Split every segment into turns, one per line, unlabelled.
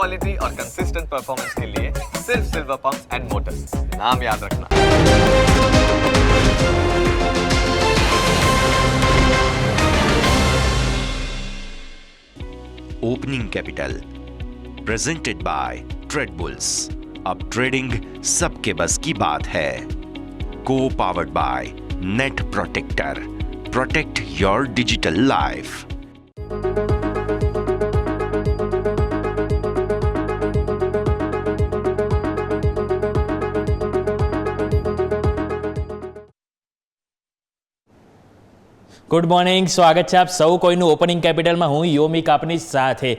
Quality और consistent performance के लिए सिर्फ सिल्वर पंप्स एंड मोटर्स, नाम याद रखना।
Opening capital presented by Trade Bulls. अब ट्रेडिंग सबके बस की बात है। को powered by net protector, protect your digital life.
Good morning, સ્વાગત છે આપ સૌ કોઈનું ઓપનિંગ કેપિટલમાં। હું યોમિક આપની સાથે।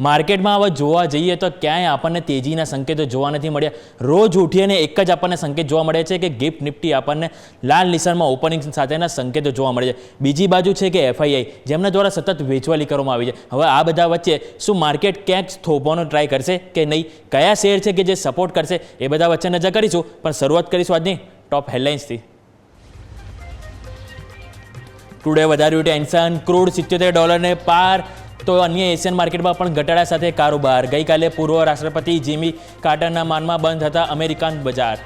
માર્કેટમાં હવે જોવા જઈએ તો ક્યાંય આપણને તેજીના સંકેતો જોવા નથી મળ્યા। રોજ ઉઠીને એક જ આપણને સંકેત જોવા મળે છે કે ગિફ્ટ નિફ્ટી આપણને લાલ નિશાનમાં ઓપનિંગ સાથેના સંકેતો જોવા મળે છે। બીજી બાજુ છે કે એફઆઈઆઈ જેમના દ્વારા સતત વેચવાલી કરવામાં આવી છે। હવે આ બધા વચ્ચે શું માર્કેટ ક્યાંક થોભવાનો ટ્રાય કરશે કે નહીં, કયા શેર છે કે જે સપોર્ટ કરશે, એ બધા વચ્ચે નજર કરીશું। પણ શરૂઆત કરીશું આજની ટોપ હેડલાઇન્સથી। ટુડે વધાર્યું ટેન્શન, ક્રૂડ $77 પાર, તો અન્ય એશિયન માર્કેટમાં પણ ઘટાડા સાથે કારોબાર। ગઈકાલે પૂર્વ રાષ્ટ્રપતિ જીમી કાર્ટરના માનમાં બંધ હતા અમેરિકન બજાર।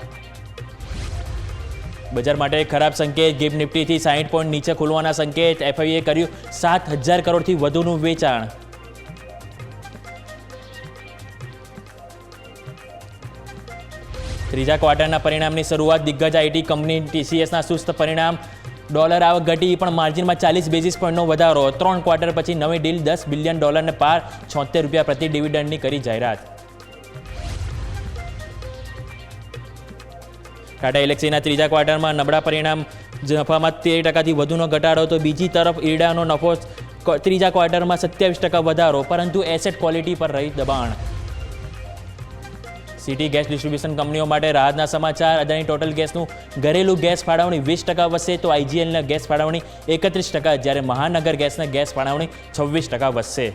બજાર માટે ખરાબ સંકેત, ગિફ્ટ નિફ્ટીથી 60 પોઈન્ટ નીચે ખુલવાના સંકેત। એફઆઈએ કર્યું 7,000 કરોડથી વધુનું વેચાણ। ત્રીજા ક્વાર્ટરના પરિણામની શરૂઆત, દિગ્ગજ આઈટી કંપની ટીસીએસના સુસ્ત પરિણામ। ડોલર આવક ઘટી પણ માર્જિનમાં 40 બેઝિસ પોઈન્ટનો વધારો। 3 ક્વાર્ટર પછી નવી ડીલ $10 બિલિયન પાર, ₹76 પ્રતિ ડિવિડન્ડની કરી જાહેરાત। ટાટા એલેક્સીના ત્રીજા ક્વાર્ટરમાં નબળા પરિણામ, નફામાં 13%થી વધુનો ઘટાડો, તો બીજી તરફ ઈરડાનો નફો ત્રીજા ક્વાર્ટરમાં 27% વધારો, પરંતુ એસેટ ક્વોલિટી પર રહી દબાણ। સિટી ગેસ ડિસ્ટ્રીબ્યુશન કંપનીઓ માટે રાહતના સમાચાર, અદાણી ટોટલ ગેસનું ઘરેલું ગેસ ફાળવણી 20% વધશે, તો આઈજીએલના ગેસ ફાળવણી 31%, જ્યારે મહાનગર ગેસના ગેસ ફાળવણી 26% વધશે।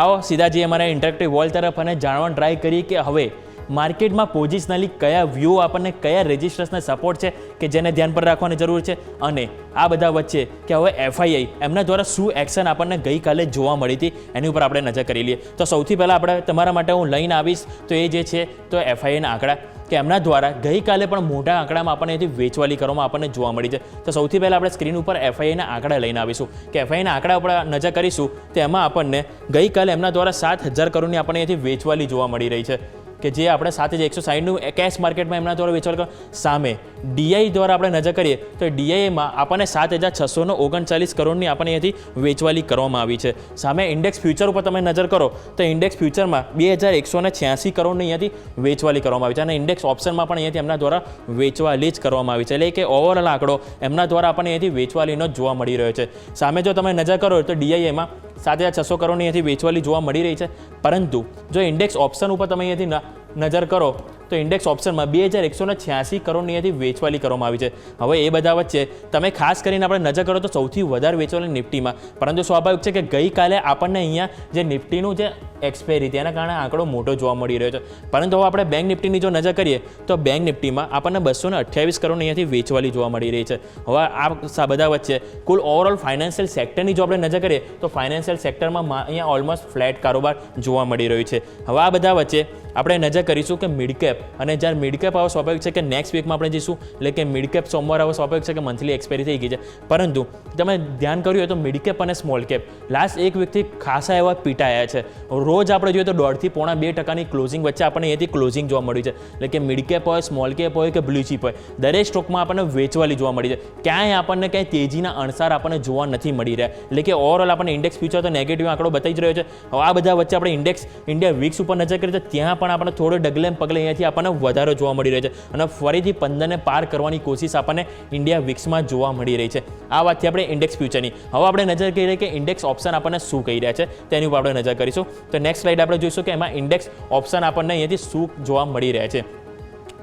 આવો સીધા જઈએ અમારા ઇન્ટરેક્ટિવ વોલ તરફ અને જાણવા ટ્રાય કરીએ કે હવે માર્કેટમાં પોઝિશનલી કયા વ્યૂ આપણને કયા રેઝિસ્ટન્સને સપોર્ટ છે કે જેને ધ્યાન પર રાખવાની જરૂર છે, અને આ બધા વચ્ચે કે હવે એફઆઈઆઈ એમના દ્વારા શું એક્શન આપણને ગઈકાલે જોવા મળી હતી એની ઉપર આપણે નજર કરી લઈએ। તો સૌથી પહેલાં આપણે તમારા માટે હું લઈને આવીશ તો એ જે છે તો એફઆઈઆઈના આંકડા, કે એમના દ્વારા ગઈકાલે પણ મોટા આંકડામાં આપણને એથી વેચવાલી કરવામાં આપણને જોવા મળી છે। તો સૌથી પહેલાં આપણે સ્ક્રીન ઉપર એફઆઈઆઈના આંકડા લઈને આવીશું કે એફઆઈઆઈના આંકડા ઉપર નજર કરીશું તો એમાં આપણને ગઈકાલે એમના દ્વારા 7,000 કરોડની આપણને એથી વેચવાલી જોવા મળી રહી છે, કે જે આપણે 7,160નું કેશ માર્કેટમાં એમના દ્વારા વેચવાલી સામે ડીઆઈ દ્વારા આપણે નજર કરીએ તો ડીઆઈમાં આપણને 7,639 કરોડની આપણને અહીંયાથી વેચવાલી કરવામાં આવી છે। સામે ઇન્ડેક્સ ફ્યુચર ઉપર તમે નજર કરો તો ઇન્ડેક્સ ફ્યુચરમાં 2,186 કરોડની અહીંયાથી વેચવાલી કરવામાં આવી છે, અને ઇન્ડેક્સ ઓપ્શનમાં પણ અહીંયાથી એમના દ્વારા વેચવાલી જ કરવામાં આવી છે, એટલે કે ઓવરઓલ આંકડો એમના દ્વારા આપણને અહીંયાથી વેચવાલીનો જ જોવા મળી રહ્યો છે। સામે જો તમે નજર કરો તો ડીઆઈએમાં 7,600 કરોડની અહીંયાથી વેચવાલી જોવા મળી રહી છે, પરંતુ જો ઇન્ડેક્સ ઓપ્શન ઉપર તમે અહીંયાથી નજર કરો તો ઇન્ડેક્સ ઓપ્શનમાં 2,186 કરોડની અહીંયાથી વેચવાલી કરવામાં આવી છે। હવે એ બધા વચ્ચે તમે ખાસ કરીને આપણે નજર કરો તો સૌથી વધારે વેચવાલી નિફ્ટીમાં, પરંતુ સ્વાભાવિક છે કે ગઈકાલે આપણને અહીંયા જે નિફ્ટીનું જે એક્સપાયરી હતી એના કારણે આંકડો મોટો જોવા મળી રહ્યો છે, પરંતુ હવે આપણે બેંક નિફ્ટીની જો નજર કરીએ તો બેંક નિફ્ટીમાં આપણને 228 કરોડની અહીંયાથી વેચવાલી જોવા મળી રહી છે। હવે આ બધા વચ્ચે કુલ ઓવરઓલ ફાઇનાન્શિયલ સેક્ટરની જો આપણે નજર કરીએ તો ફાઇનાન્શિયલ સેક્ટરમાં અહીંયા ઓલમોસ્ટ ફ્લેટ કારોબાર જોવા મળી રહ્યું છે। હવે આ બધા વચ્ચે આપણે નજર કરીશું કે મિડ કેપ, અને જ્યારે મિડ કેપ આવે સ્વાભાવિક છે કે નેક્સ્ટ વીકમાં આપણે જઈશું, એટલે કે મિડ કેપ સોમવાર આવે સ્વાભાવિક છે કે મંથલી એક્સપાયરી થઈ ગઈ છે, પરંતુ તમે ધ્યાન કર્યું હોય તો મિડ કેપ અને સ્મોલ કેપ લાસ્ટ એક વીકથી ખાસા એવા પીટાયા છે। રોજ આપણે જોઈએ તો 1.5 થી 2% ક્લોઝિંગ વચ્ચે આપણને અહીંયાથી ક્લોઝિંગ જોવા મળ્યું છે, એટલે કે મિડ કેપ હોય, સ્મોલ કેપ હોય કે બ્લુ ચીપ હોય, દરેક સ્ટોકમાં આપણને વેચવાલી જોવા મળી છે। ક્યાંય આપણને ક્યાંય તેજીના અણસાર આપણને જોવા નથી મળી રહ્યા, એટલે કે ઓવરઓલ આપણને ઇન્ડેક્સ ફ્યુચર તો નેગેટિવ આંકડો બતાવી જ રહ્યો છે। હવે આ બધા વચ્ચે આપણે ઇન્ડેક્સ ઇન્ડિયા વીક્સ ઉપર નજર કરીએ તો ત્યાં પણ આપણે થોડો ડગલે પગલે અહીંયાથી આપણને વધારો જોવા મળી રહ્યો છે, અને ફરીથી 15ને પાર કરવાની કોશિશ આપણને ઇન્ડિયા વીક્સમાં જોવા મળી રહી છે। આ વાતથી આપણે ઇન્ડેક્સ ફ્યુચરની હવે આપણે નજર કરીએ કે ઇન્ડેક્સ ઓપ્શન આપણને શું કહી રહ્યા છે તેની ઉપર આપણે નજર કરીશું। તો નેક્સ્ટ સ્લાઇડ આપણે જોઈશું કે એમાં ઇન્ડેક્સ ઓપ્શન આપણને અહીંયાથી શું જોવા મળી રહ્યા છે।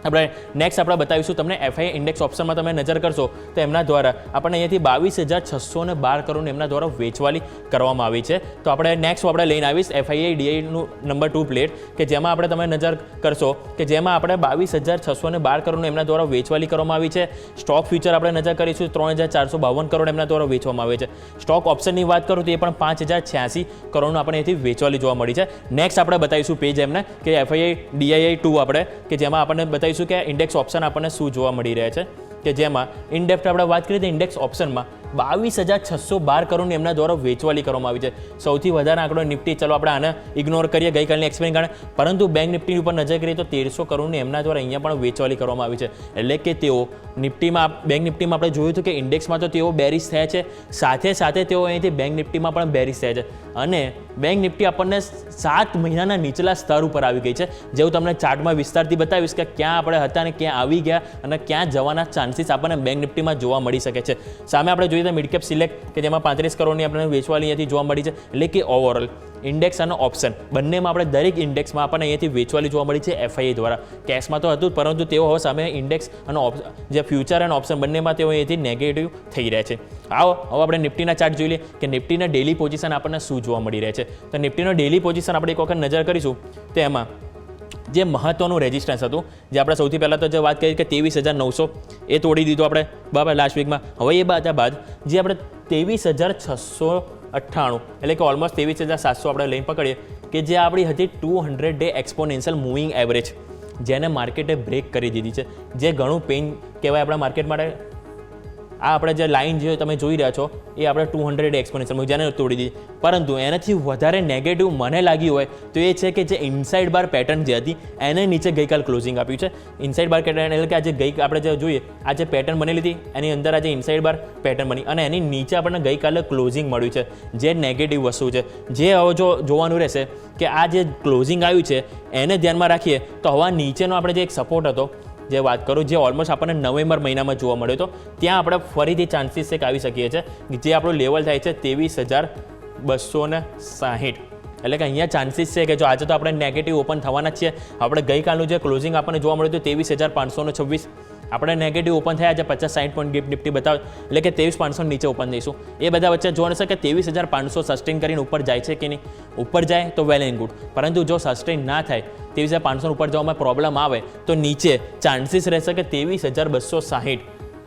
આપણે નેક્સ્ટ આપણે બતાવીશું તમને એફઆઈ ઇન્ડેક્સ ઓપ્શનમાં તમે નજર કરશો તો એમના દ્વારા આપણને અહીંયાથી 22,612 કરોડ એમના દ્વારા વેચવાલી કરવામાં આવી છે. તો આપણે નેક્સ્ટ આપણે લઈને આવીશ એફઆઈએ ડીઆઈનું નંબર 2 પ્લેટ કે જેમાં આપણે તમે નજર કરશો કે જેમાં આપણે 22,612 કરોડ એમના દ્વારા વેચવાલી કરવામાં આવી છે. સ્ટોક ફ્યુચર આપણે નજર કરીશું 3,452 કરોડ એમના દ્વારા વેચવામાં આવે છે. સ્ટોક ઓપ્શનની વાત કરું તો એ પણ 5,086 કરોડનું આપણે અહીંથી વેચવાલી જોવા મળી છે. નેક્સ્ટ આપણે બતાવીશું પેજ એમને કે એફઆઈએ ડીઆઈ 2 આપણે કે જેમાં આપણને બતાવીશું કે ઇન્ડેક્સ ઓપ્શન આપણને શું જોવા મળી રહ્યા છે કે જેમાં ઇનડેપ્થ આપણે વાત કરીએ તો ઇન્ડેક્સ ઓપ્શનમાં 22,612 કરોડની એમના દ્વારા વેચવાલી કરવામાં આવી છે. સૌથી વધારે આંકડો નિફ્ટી, ચલો આપણે આને ઇગ્નોર કરીએ ગઈકાલની એક્સપ્લેન કારણે, પરંતુ બેંક નિફ્ટી ઉપર નજર કરીએ તો 1,300 કરોડની એમના દ્વારા અહીંયા પણ વેચવાલી કરવામાં આવી છે. એટલે કે તેઓ નિફ્ટીમાં બેંક નિફ્ટીમાં આપણે જોયું હતું કે ઇન્ડેક્સમાં તો તેઓ બેરિશ થયા છે, સાથે સાથે તેઓ અહીંથી બેંક નિફ્ટીમાં પણ બેરિશ થયા છે અને બેંક નિફ્ટી આપણને 7 મહિનાના નીચલા સ્તર ઉપર આવી ગઈ છે. જેવું તમને ચાર્ટમાં વિસ્તારથી બતાવીશ કે ક્યાં આપણે હતા અને ક્યાં આવી ગયા અને ક્યાં જવાના ચાન્સીસ આપણને બેંક નિફ્ટીમાં જોવા મળી શકે છે. સામે આપણે જોઈએ તો મિડ કેપ સિલેક્ટ કે જેમાં 35 કરોડની આપણને વેચવાલી અહીંયાથી જોવા મળી છે. એટલે કે ઓવરઓલ ઇન્ડેક્સ અને ઓપ્શન બંનેમાં આપણે દરેક ઇન્ડેક્સમાં આપણને અહીંયાથી વેચવાલી જોવા મળી છે એફઆઈએ દ્વારા. કેશમાં તો હતું પરંતુ તેઓ હવે સામે ઇન્ડેક્સ અને જે ફ્યુચર અને ઓપ્શન બંનેમાં તેઓ અહીંયાથી નેગેટિવ થઈ રહ્યા છે. આવો હવે આપણે નિફ્ટીના ચાર્ટ જોઈ લઈએ કે નિફ્ટીના ડેલી પોઝિશન આપણને શું જોવા મળી રહે છે. તો નિફ્ટીનો ડેલી પોઝિશન આપણે એક વખત નજર કરીશું તો એમાં જે મહત્વનું રેઝિસ્ટન્સ હતું, જે આપણે સૌથી પહેલાં તો જે વાત કરી કે 23,900 એ તોડી દીધું આપણે બરાબર લાસ્ટ વીકમાં. હવે એ બાદ જે આપણે 23,698 એટલે કે ઓલમોસ્ટ 23,700 આપણે લઈને પકડીએ કે જે આપણી હતી 200 ડે એક્સપોનેન્શિયલ મૂવિંગ એવરેજ, જેને માર્કેટે બ્રેક કરી દીધી છે. જે ઘણું પેઇન કહેવાય આપણા માર્કેટ માટે. આ આપણે જે લાઇન જે તમે જોઈ રહ્યા છો એ આપણે 200 એક્સપોનેન્શિયલ જેને તોડી દીધી, પરંતુ એનાથી વધારે નેગેટિવ મને લાગ્યું હોય તો એ છે કે જે ઇનસાઇડ બાર પેટર્ન જે હતી એને નીચે ગઈકાલ ક્લોઝિંગ આપ્યું છે. ઇનસાઇડ બાર પેટર્ન એટલે કે આજે આપણે જે જોઈએ આ જે પેટર્ન બનેલી હતી એની અંદર આજે ઇનસાઇડ બાર પેટર્ન બની અને એની નીચે આપણને ગઈકાલે ક્લોઝિંગ મળ્યું છે, જે નેગેટિવ વસ્તુ છે. જે હવે જો જોવાનું રહેશે કે આ જે ક્લોઝિંગ આવ્યું છે એને ધ્યાનમાં રાખીએ તો હવા નીચેનો આપણે જે એક સપોર્ટ હતો જે વાત કરું, જે ઓલમોસ્ટ આપણને નવેમ્બર મહિનામાં જોવા મળ્યો હતો, ત્યાં આપણે ફરીથી ચાન્સીસ એક આવી શકીએ છીએ. જે આપણું લેવલ થાય છે 23,260. એટલે કે અહીંયા ચાન્સીસ છે કે જો આજે તો આપણે નેગેટિવ ઓપન થવાના જ છીએ. આપણે ગઈકાલનું જે ક્લોઝિંગ આપણને જોવા મળ્યું હતું 23,526, આપણે નેગેટિવ ઓપન થયા છે 50-60 પોઈન્ટ ગિફ્ટ નિફ્ટી બતાવે એટલે કે 23,500 નીચે ઓપન થઈશું. એ બધા વચ્ચે જોવાનું છે કે 23,500 સસ્ટેન કરીને ઉપર જાય છે કે નહીં. ઉપર જાય તો વેલ એન્ડ ગુડ, પરંતુ જો સસ્ટેન ના થાય 23,500 ઉપર જવામાં પ્રોબ્લેમ આવે તો નીચે ચાન્સીસ રહેશે કે 23,260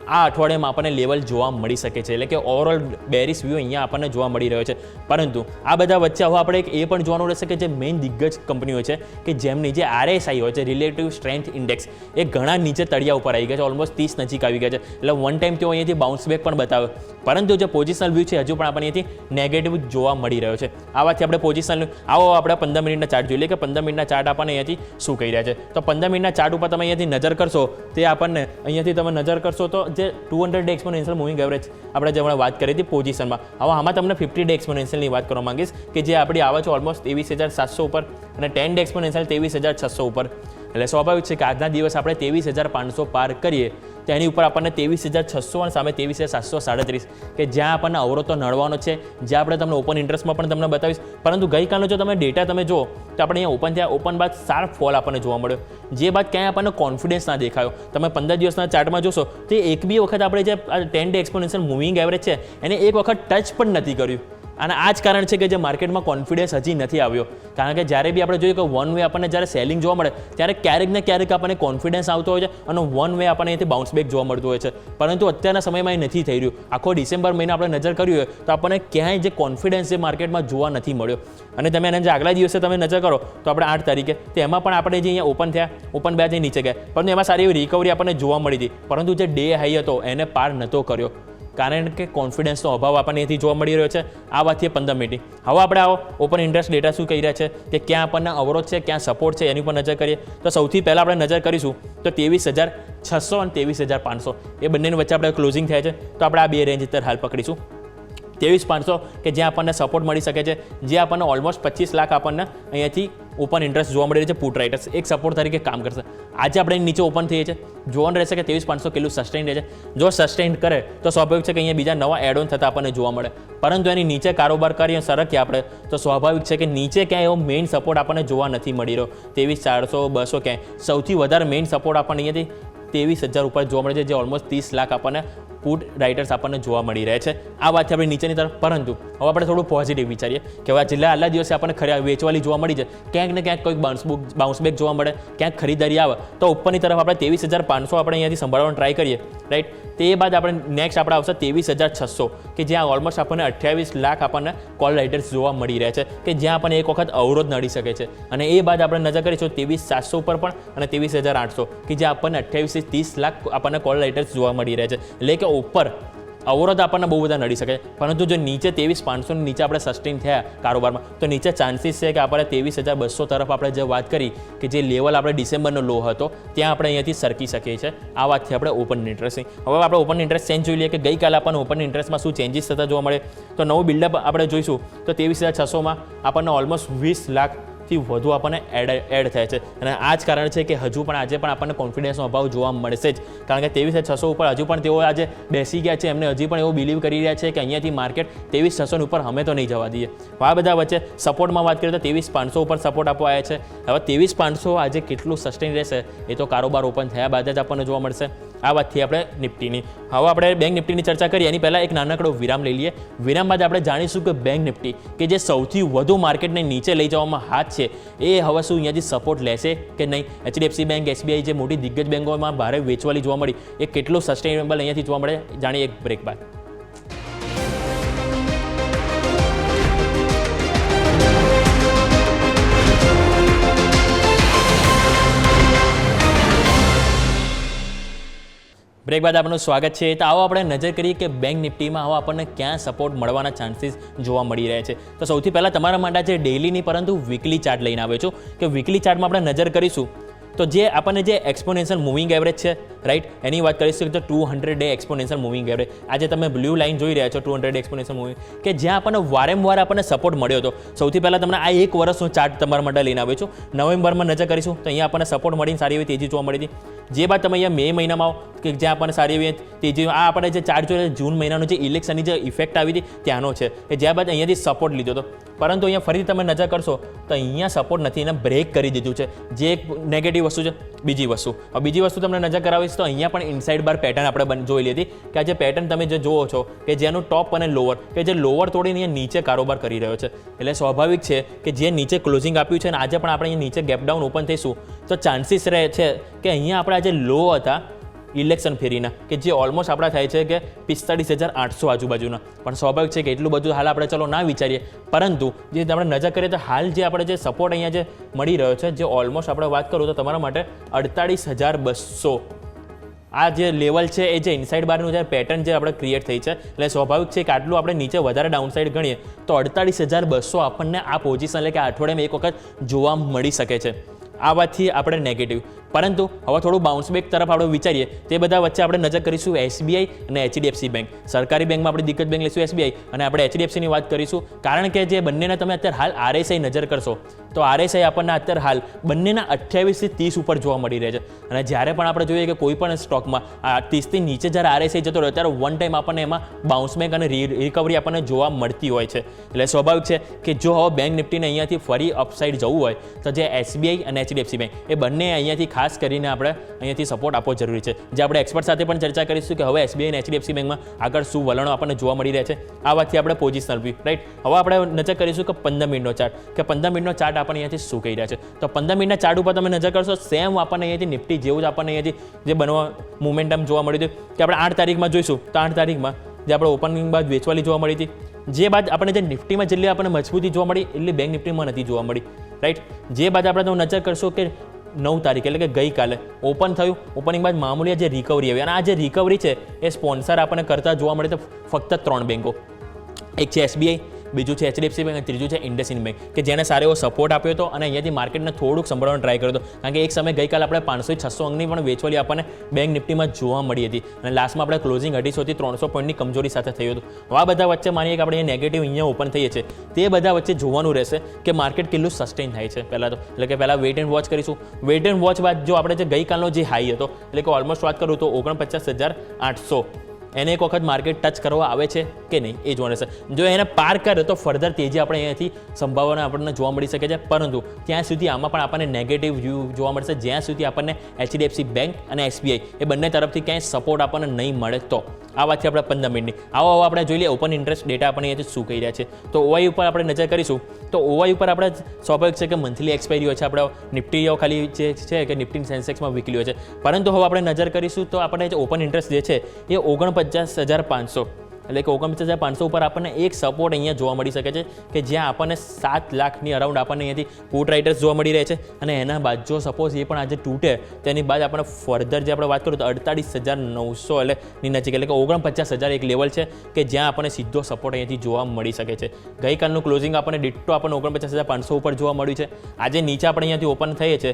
આ અઠવાડિયામાં આપણને લેવલ જોવા મળી શકે છે. એટલે કે ઓવરઓલ બેરિશ વ્યૂ અહીંયા આપણને જોવા મળી રહ્યો છે. પરંતુ આ બધા વચ્ચે હવે આપણે એક એ પણ જોવાનું રહેશે કે જે મેઇન દિગ્ગજ કંપનીઓ છે કે જેમની જે RSI હોય છે રિલેટિવ સ્ટ્રેન્થ ઇન્ડેક્સ એ ઘણા નીચે તળિયા ઉપર આવી ગયા છે, ઓલમોસ્ટ 30 નજીક આવી ગયા છે. એટલે વન ટાઈમ તેઓ અહીંયાથી બાઉન્સ બેક પણ બતાવે, પરંતુ જે પોઝિશનલ વ્યૂ છે હજુ પણ આપણને અહીંયાથી નેગેટિવ જોવા મળી રહ્યો છે. આ વાતથી આપણે પોઝિશનલ આવો આપણે 15 મિનિટના ચાર્ટ જોઈ લઈએ કે 15 મિનિટના ચાર્ટ આપણને અહીંયાથી શું કહી રહ્યા છે. તો 15 મિનિટના ચાર્ટ ઉપર તમે અહીંયાથી નજર કરશો તે આપણને અહીંયાથી તમે નજર કરશો તો જે 200 ડે એક્સપોનેન્શિયલ મૂવિંગ એવરેજ આપણે જે હમણાં વાત કરી હતી પોઝિશનમાં, હવે આમાં તમને 50 ડે એક્સપોનેન્શિયલની વાત કરવા માંગીશ કે જે આપણી આવે છે ઓલમોસ્ટ 23,700 ઉપર અને 10 ડે એક્સપોનેન્શિયલ 23,600 ઉપર. એટલે સ્વાભાવિક છે કે આજના દિવસ આપણે 23,500 પાર કરીએ તો એની ઉપર આપણને 23,600 અને સામે 23,737 કે જ્યાં આપણને અવરોધ તો નડવાનો છે, જ્યાં આપણે તમને ઓપન ઇન્ટરેસ્ટમાં પણ તમને બતાવીશ. પરંતુ ગઈકાલનો જો તમે ડેટા તમે જુઓ તો આપણે અહીંયા ઓપન થયા, ઓપન બાદ શાર્પ ફોલ આપણને જોવા મળ્યો, જે બાદ ક્યાંય આપણને કોન્ફિડન્સ ના દેખાયો. તમે 15 દિવસના ચાર્ટમાં જોશો તો એક બી વખત આપણે જે 10 ડે એક્સપોનેન્શિયલ મૂવિંગ એવરેજ છે એને એક વખત ટચ પણ નથી કર્યું. અને આ જ કારણ છે કે જે માર્કેટમાં કોન્ફિડન્સ હજી નથી આવ્યો. કારણ કે જ્યારે બી આપણે જોઈએ કે વન વે આપણને જ્યારે સેલિંગ જોવા મળે ત્યારે ક્યારેક ને ક્યારેક આપણને કોન્ફિડન્સ આવતો હોય છે અને વન વે આપણને અહીંથી બાઉન્સ બેક જોવા મળતું હોય છે. પરંતુ અત્યારના સમયમાં એ નથી થઈ રહ્યું. આખો ડિસેમ્બર મહિના આપણે નજર કર્યું હોય તો આપણને ક્યાંય જે કોન્ફિડન્સ જે માર્કેટમાં જોવા નથી મળ્યો. અને તમે એના જે આગલા દિવસે તમે નજર કરો તો આપણે 8 તારીખે તો એમાં પણ આપણે જે અહીંયા ઓપન થયા, ઓપન બે જે નીચે ગયા, પરંતુ એમાં સારી એવી રિકવરી આપણને જોવા મળી હતી. પરંતુ જે ડે હાઈ હતો એને પાર નહોતો કર્યો, કારણ કે કોન્ફિડન્સનો અભાવ આપણને અહીંથી જોવા મળી રહ્યો છે. આ વાતથી 15 મિનિટ. હવે આપણે આવો ઓપન ઇન્ટરેસ્ટ ડેટા શું કહી રહ્યા છે કે ક્યાં આપણને અવરોધ છે, ક્યાં સપોર્ટ છે, એની પર નજર કરીએ તો સૌથી પહેલાં આપણે નજર કરીશું તો 23,600 અને 23,500 એ બંનેની વચ્ચે આપણે ક્લોઝિંગ થાય છે. તો આપણે આ બે રેન્જ અત્યારે હાલ પકડીશું. 23,500 કે જ્યાં આપણને સપોર્ટ મળી શકે છે, જે આપણને ઓલમોસ્ટ 25 લાખ આપણને અહીંયાથી ઓપન ઇન્ટરેસ્ટ જોવા મળી રહી છે પુટ રાઇટર્સ એક સપોર્ટ તરીકે કામ કરશે. આજે આપણે નીચે ઓપન થઈએ છીએ, જોવાનું રહેશે કે 23,500 કેટલું સસ્ટેન રહે છે. જો સસ્ટેન કરે તો સ્વાભાવિક છે કે અહીંયા બીજા નવા એડ ઓન થતા આપણને જોવા મળે, પરંતુ એની નીચે કારોબાર કરીએ સરકીએ આપણે તો સ્વાભાવિક છે કે નીચે ક્યાંય એવો મેઇન સપોર્ટ આપણને જોવા નથી મળી રહ્યો. 23,400 200 ક્યાંય સૌથી વધારે મેઇન સપોર્ટ આપણને અહીંયાથી 23,000 ઉપર જોવા મળે છે, જે ઓલમોસ્ટ 30 લાખ આપણને પુટ રાઇટર્સ આપણને જોવા મળી રહે છે. આ વાત છે આપણી નીચેની તરફ, પરંતુ હવે આપણે થોડું પોઝિટિવ વિચારીએ કે હવે છેલ્લા દિવસે આપણને ખરી વેચવાલી જોવા મળી છે, ક્યાંક ને ક્યાંક કોઈક બાઉન્સ બેક જોવા મળે, ક્યાંક ખરીદારી આવે તો ઉપરની તરફ આપણે 23,500 આપણે અહીંયાથી સંભાળવાનો ટ્રાય કરીએ, રાઈટ. તે બાદ આપણે નેક્સ્ટ આપણે આવશે 23,600 કે જ્યાં ઓલમોસ્ટ આપણને 28 લાખ આપણને કોલ રાઇટર્સ જોવા મળી રહ્યા છે, કે જ્યાં આપણને એક વખત અવરોધ નડી શકે છે. અને એ બાદ આપણે નજર કરીશું 23,700 ઉપર પણ અને 23,800 કે જ્યાં આપણને 28 થી 30 લાખ આપણને કોલ રાઇટર્સ જોવા મળી રહ્યા છે. એટલે કે ઉપર અવરોધ આપણને બહુ બધા નડી શકે, પરંતુ જો નીચે 23,500 નીચે આપણે સસ્ટેન થયા કારોબારમાં તો નીચે ચાન્સીસ છે કે આપણે 23,200 તરફ આપણે જે વાત કરી કે જે લેવલ આપણે ડિસેમ્બરનો લો હતો ત્યાં આપણે અહીંયાથી સરકી શકીએ છીએ. આ વાતથી આપણે ઓપન ઇન્ટરેસ્ટની હવે આપણે ઓપન ઇન્ટરેસ્ટ ચેન્જ જોઈ લઈએ કે ગઈકાલે આપણને ઓપન ઇન્ટરેસ્ટમાં શું ચેન્જીસ થતા જોવા મળે. તો નવું બિલ્ડઅપ આપણે જોઈશું તો 23,600માં આપણને ઓલમોસ્ટ 20 લાખથી વધુ આપણને એડ થાય છે. અને આ જ કારણ છે કે હજુ પણ આજે પણ આપણને કોન્ફિડન્સનો અભાવ જોવા મળશે જ, કારણ કે 23,600 ઉપર હજુ પણ તેઓ આજે બેસી ગયા છે, એમને હજી પણ એવું બિલીવ કરી રહ્યા છે કે અહીંયાથી માર્કેટ 23,600 ઉપર અમે તો નહીં જવા દઈએ. આ બધા વચ્ચે સપોર્ટમાં વાત કરીએ તો 23,500 ઉપર સપોર્ટ આપવા આવ્યા છે. હવે 23,500 આજે કેટલું સસ્ટેન રહેશે એ તો કારોબાર ઓપન થયા બાદ જ આપણને જોવા મળશે. આ વાતથી આપણે નિફ્ટીની હવે આપણે બેંક નિફ્ટીની ચર્ચા કરીએ એની પહેલાં એક નાનકડો વિરામ લઈ લઈએ. વિરામ બાદ આપણે જાણીશું કે બેંક નિફ્ટી કે જે સૌથી વધુ માર્કેટને નીચે લઈ જવામાં હાથ છે એ હવે શું અહીંયાથી સપોર્ટ લેશે કે નહીં. એચડીએફસી બેંક, એસબીઆઈ જે મોટી દિગ્ગજ બેંકોમાં ભારે વેચવાલી જોવા મળી એ કેટલું સસ્ટેનેબલ અહીંયાથી જોવા મળે જાણીએ એક બ્રેક બાદ. બ્રેક બાદ આપનું સ્વાગત છે. તો આવો આપણે નજર કરીએ કે બેંક નિફ્ટીમાં હવે આપણને ક્યાં સપોર્ટ મળવાના ચાન્સીસ જોવા મળી રહ્યા છે. તો સૌથી પહેલાં તમારા માટે જે ડેઇલીની પરંતુ વીકલી ચાર્ટ લઈને આવ્યો છું કે વીકલી ચાર્ટમાં આપણે નજર કરીશું તો જે આપણને જે એક્સપોનેન્શિયલ મૂવિંગ એવરેજ છે, રાઈટ, એની વાત કરીશું તો 200 ડે એક્સપોનેન્શિયલ મૂવિંગ એવરેજ. આજે તમે બ્લુ લાઇન જોઈ રહ્યા છો 200 ડે એક્સપોનેન્શિયલ મૂવિંગ કે જ્યાં આપણને વારંવાર આપણને સપોર્ટ મળ્યો હતો. સૌથી પહેલાં તમને આ એક વર્ષનો ચાર્ટ તમારા માટે લઈને આવ્યો છું. નવેમ્બરમાં નજર કરીશું તો અહીંયા આપણને સપોર્ટ મળીને સારી એવી તેજી જોવા મળી હતી. જે બાદ તમે અહીંયા મે મહિનામાં આવો કે જ્યાં આપણને સારી એવી તેજી આ આપણે જે ચાર્ટ જોઈએ જૂન મહિનાનો જે ઇલેક્શનની જે ઇફેક્ટ આવી હતી ત્યાંનો છે કે જ્યાં બાદ અહીંયાથી સપોર્ટ લીધો હતો, પરંતુ અહીંયા ફરીથી તમે નજર કરશો તો અહીંયા સપોર્ટ નથી, એને બ્રેક કરી દીધું છે, જે એક નેગેટિવ વસ્તુ છે. બીજી વસ્તુ તમને નજર કરાવીશ તો અહીંયા પણ ઇનસાઇડ બાર પેટર્ન આપણે જોઈ લીધી કે આ જે પેટર્ન તમે જે જુઓ છો કે જેનું ટોપ અને લોઅર કે જે લોઅર તોડીને અહીંયા નીચે કારોબાર કરી રહ્યો છે. એટલે સ્વાભાવિક છે કે જે નીચે ક્લોઝિંગ આપ્યું છે અને આજે પણ આપણે અહીંયા નીચે ગેપ ડાઉન ઓપન થઈશું તો ચાન્સીસ રહે છે કે અહીંયા આપણા જે લો હતા ઇલેક્શન ફેરીના કે જે ઓલમોસ્ટ આપણા થાય છે કે 45,800 આજુબાજુના, પણ સ્વાભાવિક છે કે એટલું બધું હાલ આપણે ચલો ના વિચારીએ, પરંતુ જે આપણે નજર કરીએ તો હાલ જે આપણે જે સપોર્ટ અહીંયા જે મળી રહ્યો છે જે ઓલમોસ્ટ આપણે વાત કરું તો તમારા માટે 48,200 આ જે લેવલ છે એ જે ઇનસાઇડ બારનું જે પેટર્ન જે આપણે ક્રિએટ થઈ છે એટલે સ્વાભાવિક છે કે આટલું આપણે નીચે વધારે ડાઉનસાઇડ ગણીએ તો 48,200 આપણને આ પોઝિશન એટલે કે અઠવાડિયામાં એક વખત જોવા મળી શકે છે. આ વાતથી આપણે નેગેટિવ, પરંતુ હવે થોડું બાઉન્સ બેક તરફ આપણે વિચારીએ તે બધા વચ્ચે આપણે નજર કરીશું એસબીઆઈ અને એચડીએફસી બેંક. સરકારી બેંકમાં આપણે દિગ્ગજ બેંક લઈશું એસબીઆઈ અને આપણે એચડીએફસીની વાત કરીશું, કારણ કે જે બંનેના તમે અત્યારે હાલ આરએસઆઈ નજર કરશો તો આરએસઆઈ આપણને અત્યારે હાલ બંનેના 28 થી 30 ઉપર જોવા મળી રહે છે. અને જ્યારે પણ આપણે જોઈએ કે કોઈ પણ સ્ટોકમાં 30 થી નીચે જ્યારે આરએસઆઈ જતો રહે ત્યારે વન ટાઈમ આપણને એમાં બાઉન્સ બેક અને રિકવરી આપણને જોવા મળતી હોય છે. એટલે સ્વાભાવિક છે કે જો હવે બેંક નિફ્ટીને અહીંયાથી ફરી અપસાઇડ જવું હોય તો જે એસબીઆઈ અને એચડીએફસી બેંક એ બંને અહીંયાથી ખાસ કરીને આપણે અહીંયાથી સપોર્ટ આપવો જરૂરી છે. જે આપણે એક્સપર્ટ સાથે પણ ચર્ચા કરીશું કે હવે એસબીઆઈ અને એચડીએફસી બેંકમાં આગળ શું વલણો આપણને જોવા મળી રહ્યા છે. આ વાતથી આપણે પોઝિશનલ વ્યૂ, રાઈટ. હવે આપણે નજર કરીશું કે 15 મિનિટનો ચાર્ટ કે 15 મિનિટનો ચાર્ટ આપણને અહીંયાથી શું કહી રહ્યા છે. તો 15 મિનિટના ચાર્ટ ઉપર તમે નજર કરશો સેમ આપણને અહીંયાથી નિફ્ટી જેવું જ આપણને અહીંયાથી જે બનવા મોમેન્ટમ જોવા મળ્યું હતું કે આપણે 8 તારીખમાં જોઈશું તો 8 તારીખમાં જે આપણે ઓપનિંગ બાદ વેચવાલી જોવા મળી હતી, જે બાદ આપણે જે નિફ્ટીમાં જેટલી આપણને મજબૂતી જોવા મળી એટલી બેંક નિફ્ટીમાં નથી જોવા મળી, રાઈટ. જે બાદ આપણે તો નજર કરશો કે 9 તારીખ એટલે કે ગઈકાલે ઓપન થયું, ઓપનિંગ બાદ મામૂલી જે રિકવરી આવી અને આ જે રિકવરી છે એ સ્પોન્સર આપણને કરતા જોવા મળે તો ફક્ત 3 બેંકો. એક છે એસબીઆઈ, બીજું છે HDFC બેંક અને ત્રીજું છે IndusInd બેંક કે જેને સારો એવો સપોર્ટ આપ્યો હતો અને અહીંયાથી માર્કેટને થોડુંક સંભાળવાનો ટ્રાય કર્યો હતો કારણ કે એક સમય ગઈકાલે આપણે 500-600 અંકની પણ વેચવાલી આપણને બેંક નિફ્ટીમાં જોવા મળી હતી અને લાસ્ટમાં આપણે ક્લોઝિંગ 250 થી 300 પોઈન્ટની કમજોરી સાથે થયું હતું. આ બધા વચ્ચે માનીએ કે આપણે નેગેટિવ અહીંયા ઓપન થઈએ છીએ તે બધા વચ્ચે જોવાનું રહેશે કે માર્કેટ કેટલું સસ્ટેન થાય છે પહેલાં તો એટલે કે પહેલાં વેઇટ એન્ડ વોચ કરીશું. વેઇટ એન્ડ વોચ બાદ જો આપણે જે ગઈકાલનો જે હાઈ હતો એટલે કે ઓલમોસ્ટ વાત કરું તો 49,800 એને એક વખત માર્કેટ ટચ કરવા આવે છે કે નહીં એ જોવાનું છે. જો એને પાર કરે તો ફર્ધર તેજી આપણે અહીંયાથી સંભાવના આપણને જોવા મળી શકે છે પરંતુ ત્યાં સુધી આમાં પણ આપણને નેગેટિવ વ્યૂ જોવા મળશે જ્યાં સુધી આપણને HDFC બેંક અને SBI એ બંને તરફથી ક્યાંય સપોર્ટ આપણને નહીં મળે તો. આ વાતથી આપણે 15 મિનિટની આવો આપણે જોઈ લઈએ ઓપન ઇન્ટરેસ્ટ ડેટા આપણે અહીંયાથી શું કહી રહ્યા છે. તો OI ઉપર આપણે નજર કરીશું તો OI ઉપર આપણે સ્વાભાવિક છે કે મંથલી એક્સપાયરી હોય છે આપણે નિફ્ટીઓ ખાલી જે છે કે નિફ્ટી સેન્સેક્સમાં વીકલી હોય છે પરંતુ હવે આપણે નજર કરીશું તો આપણે જે ઓપન ઇન્ટરેસ્ટ જે છે એ 49,500 એટલે કે 49,500 ઉપર આપણને એક સપોર્ટ અહીંયા જોવા મળી શકે છે કે જ્યાં આપણને 7 લાખની અરાઉન્ડ આપણને અહીંયાથી પુટ રાઇટર્સ જોવા મળી રહે છે અને એના બાદ જો સપોઝ એ પણ આજે તૂટે તેની બાદ આપણે ફર્ધર જે આપણે વાત કરીએ તો 48,900 એટલે ની નજીક એટલે કે 49,000 એક લેવલ છે કે જ્યાં આપણને સીધો સપોર્ટ અહીંયાથી જોવા મળી શકે છે. ગઈકાલનું ક્લોઝિંગ આપણને ડિટ્ટો આપણને 49,500 ઉપર જોવા મળ્યું છે. આજે નીચે આપણે અહીંયાથી ઓપન થઈએ છે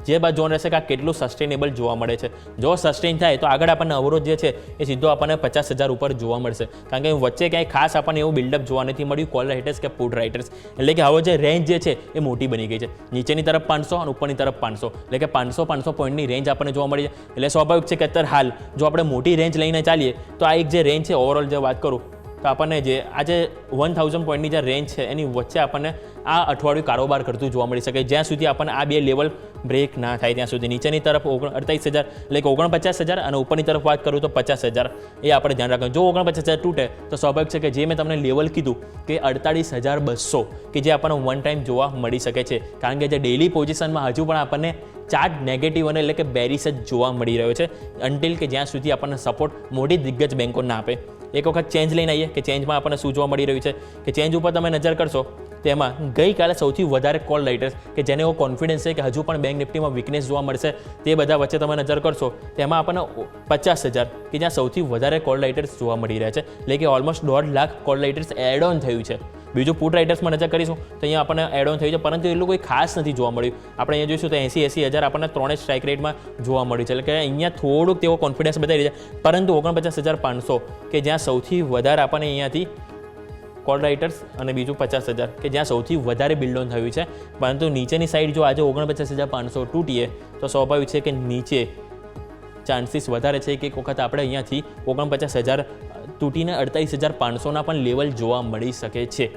જે બાદ જોવાનું રહેશે કે આ કેટલું સસ્ટેનેબલ જોવા મળે છે. જો સસ્ટેન થાય તો આગળ આપણને અવરોધ જે છે એ સીધો આપણને 50,000 ઉપર જોવા મળશે કારણ કે વચ્ચે ક્યાંય ખાસ આપણને એવું બિલ્ડઅપ જોવા નથી મળ્યું કોલ રાઇટર્સ કે પુટ રાઇટર્સ એટલે કે હવે જે રેન્જ જે છે એ મોટી બની ગઈ છે. નીચેની તરફ 500 અને ઉપરની તરફ 500 એટલે કે 500 પોઈન્ટની રેન્જ આપણને જોવા મળી છે. એટલે સ્વાભાવિક છે કે અત્યારે હાલ જો આપણે મોટી રેન્જ લઈને ચાલીએ તો આ એક જે રેન્જ છે ઓવરઓલ જે વાત કરું તો આપણને જે આજે 1000 પોઈન્ટની જે રેન્જ છે એની વચ્ચે આપણને આ અઠવાડિયું કારોબાર કરતું જોવા મળી શકે જ્યાં સુધી આપણને આ બે લેવલ બ્રેક ના થાય ત્યાં સુધી. નીચેની તરફ 48,000 એટલે કે 49,000 અને ઉપરની તરફ વાત કરું તો 50,000 એ આપણે ધ્યાન રાખવાનું. જો 49,000 તૂટે તો સ્વાભાવિક છે કે જે મેં તમને લેવલ કીધું કે 48,200 કે જે આપણને વન ટાઈમ જોવા મળી શકે છે કારણ કે જે ડેઇલી પોઝિશનમાં હજુ પણ આપણને ચાર્ટ નેગેટિવ અને એટલે કે બેરિશ જ જોવા મળી રહ્યો છે અન્ટિલ કે જ્યાં સુધી આપણને સપોર્ટ મોટી દિગ્ગજ બેન્કો ના આપે. એક વખત ચેન્જ લઈને આવીએ કે ચેન્જમાં આપણને શું જોવા મળી રહ્યું છે કે ચેન્જ ઉપર તમે નજર કરશો તેમાં ગઈકાલે સૌથી વધારે કોલ રાઇટર્સ કે જેને એવો કોન્ફિડન્સ છે કે હજુ પણ બેંક નિફ્ટીમાં વીકનેસ જોવા મળશે તે બધા વચ્ચે તમે નજર કરશો તેમાં આપણને 50,000 કે જ્યાં સૌથી વધારે કોલ રાઇટર્સ જોવા મળી રહ્યા છે એટલે કે almost 1.5 lakh call writers add on થયું છે. બીજું પુટ રાઇટર્સમાં નજર કરીશું તો અહીંયા આપણને એડ ઓન થયું છે પરંતુ એટલું કોઈ ખાસ નથી જોવા મળ્યું. આપણે અહીંયા જોઈશું તો 80,000 આપણને 3 સ્ટ્રાઇક રેટમાં જોવા મળ્યું છે એટલે કે અહીંયા થોડુંક તેવો કોન્ફિડન્સ બતાવી રહ્યા છે પરંતુ 49,500 કે જ્યાં સૌથી વધારે આપણને અહીંયાથી કોલ રાઇટર્સ અને બીજું 50,000 કે જ્યાં સૌથી વધારે બિલ્ડ ઓન થયું છે પરંતુ નીચેની સાઈડ જો આજે 49,500 તૂટીએ તો સ્વાભાવિક છે કે નીચે ચાન્સીસ વધારે છે કે એક વખત આપણે અહીંયાથી 49,000 તૂટીને 48,500ના પણ લેવલ જોવા મળી શકે છે.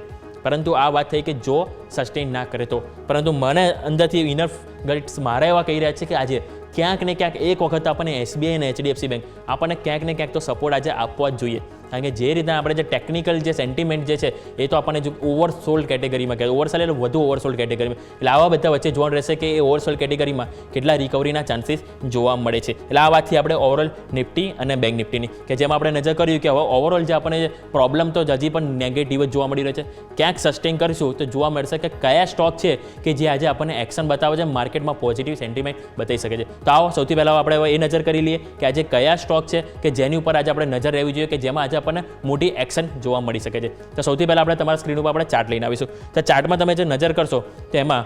પરંતુ આ વાત થઈ કે જો સસ્ટેન ના કરે તો પરંતુ મને અંદરથી ઇનર ગટ્સ મારા એવા કહી રહ્યા છે કે આજે ક્યાંક ને ક્યાંક એક વખત આપણને SBI અને HDFC બેંક આપણને ક્યાંક ને ક્યાંક તો સપોર્ટ આજે આપવા જ જોઈએ કારણ કે જે રીતના આપણે જે ટેકનિકલ જે સેન્ટિમેન્ટ જે છે એ તો આપણને જો ઓવરસોલ્ડ કેટેગરીમાં કહેવાય ઓવરસોલ્ડ એટલે વધુ ઓવરસોલ્ડ કેટેગરીમાં એટલે આવા બધા વચ્ચે જોવાનું રહેશે કે એ ઓવરસોલ્ડ કેટેગરીમાં કેટલા રિકવરીના ચાન્સીસ જોવા મળે છે. એટલે આ વાતથી આપણે ઓવરઓલ નિફ્ટી અને બેંક નિફ્ટીની કે જેમાં આપણે નજર કર્યું કે હવે ઓવરઓલ જે આપણને પ્રોબ્લેમ તો હજી પણ નેગેટિવ જ જોવા મળી રહ્યો છે. ક્યાંક સસ્ટેન કરીશું તો જોવા મળશે કે કયા સ્ટોક છે કે જે આજે આપણને એક્શન બતાવે છે માર્કેટમાં પોઝિટિવ સેન્ટિમેન્ટ બતાવી શકે છે. તો આવો સૌથી પહેલાં આપણે એ નજર કરી લઈએ કે આજે કયા સ્ટોક છે કે જેની ઉપર આજે આપણે નજર રહેવી જોઈએ કે જેમાં આજે આપણને મોટી એક્શન જોવા મળી શકે છે. તો સૌથી પહેલાં આપણે તમારા સ્ક્રીન ઉપર આપણે ચાર્ટ લઈને આવીશું. તો ચાર્ટમાં તમે જે નજર કરશો તેમાં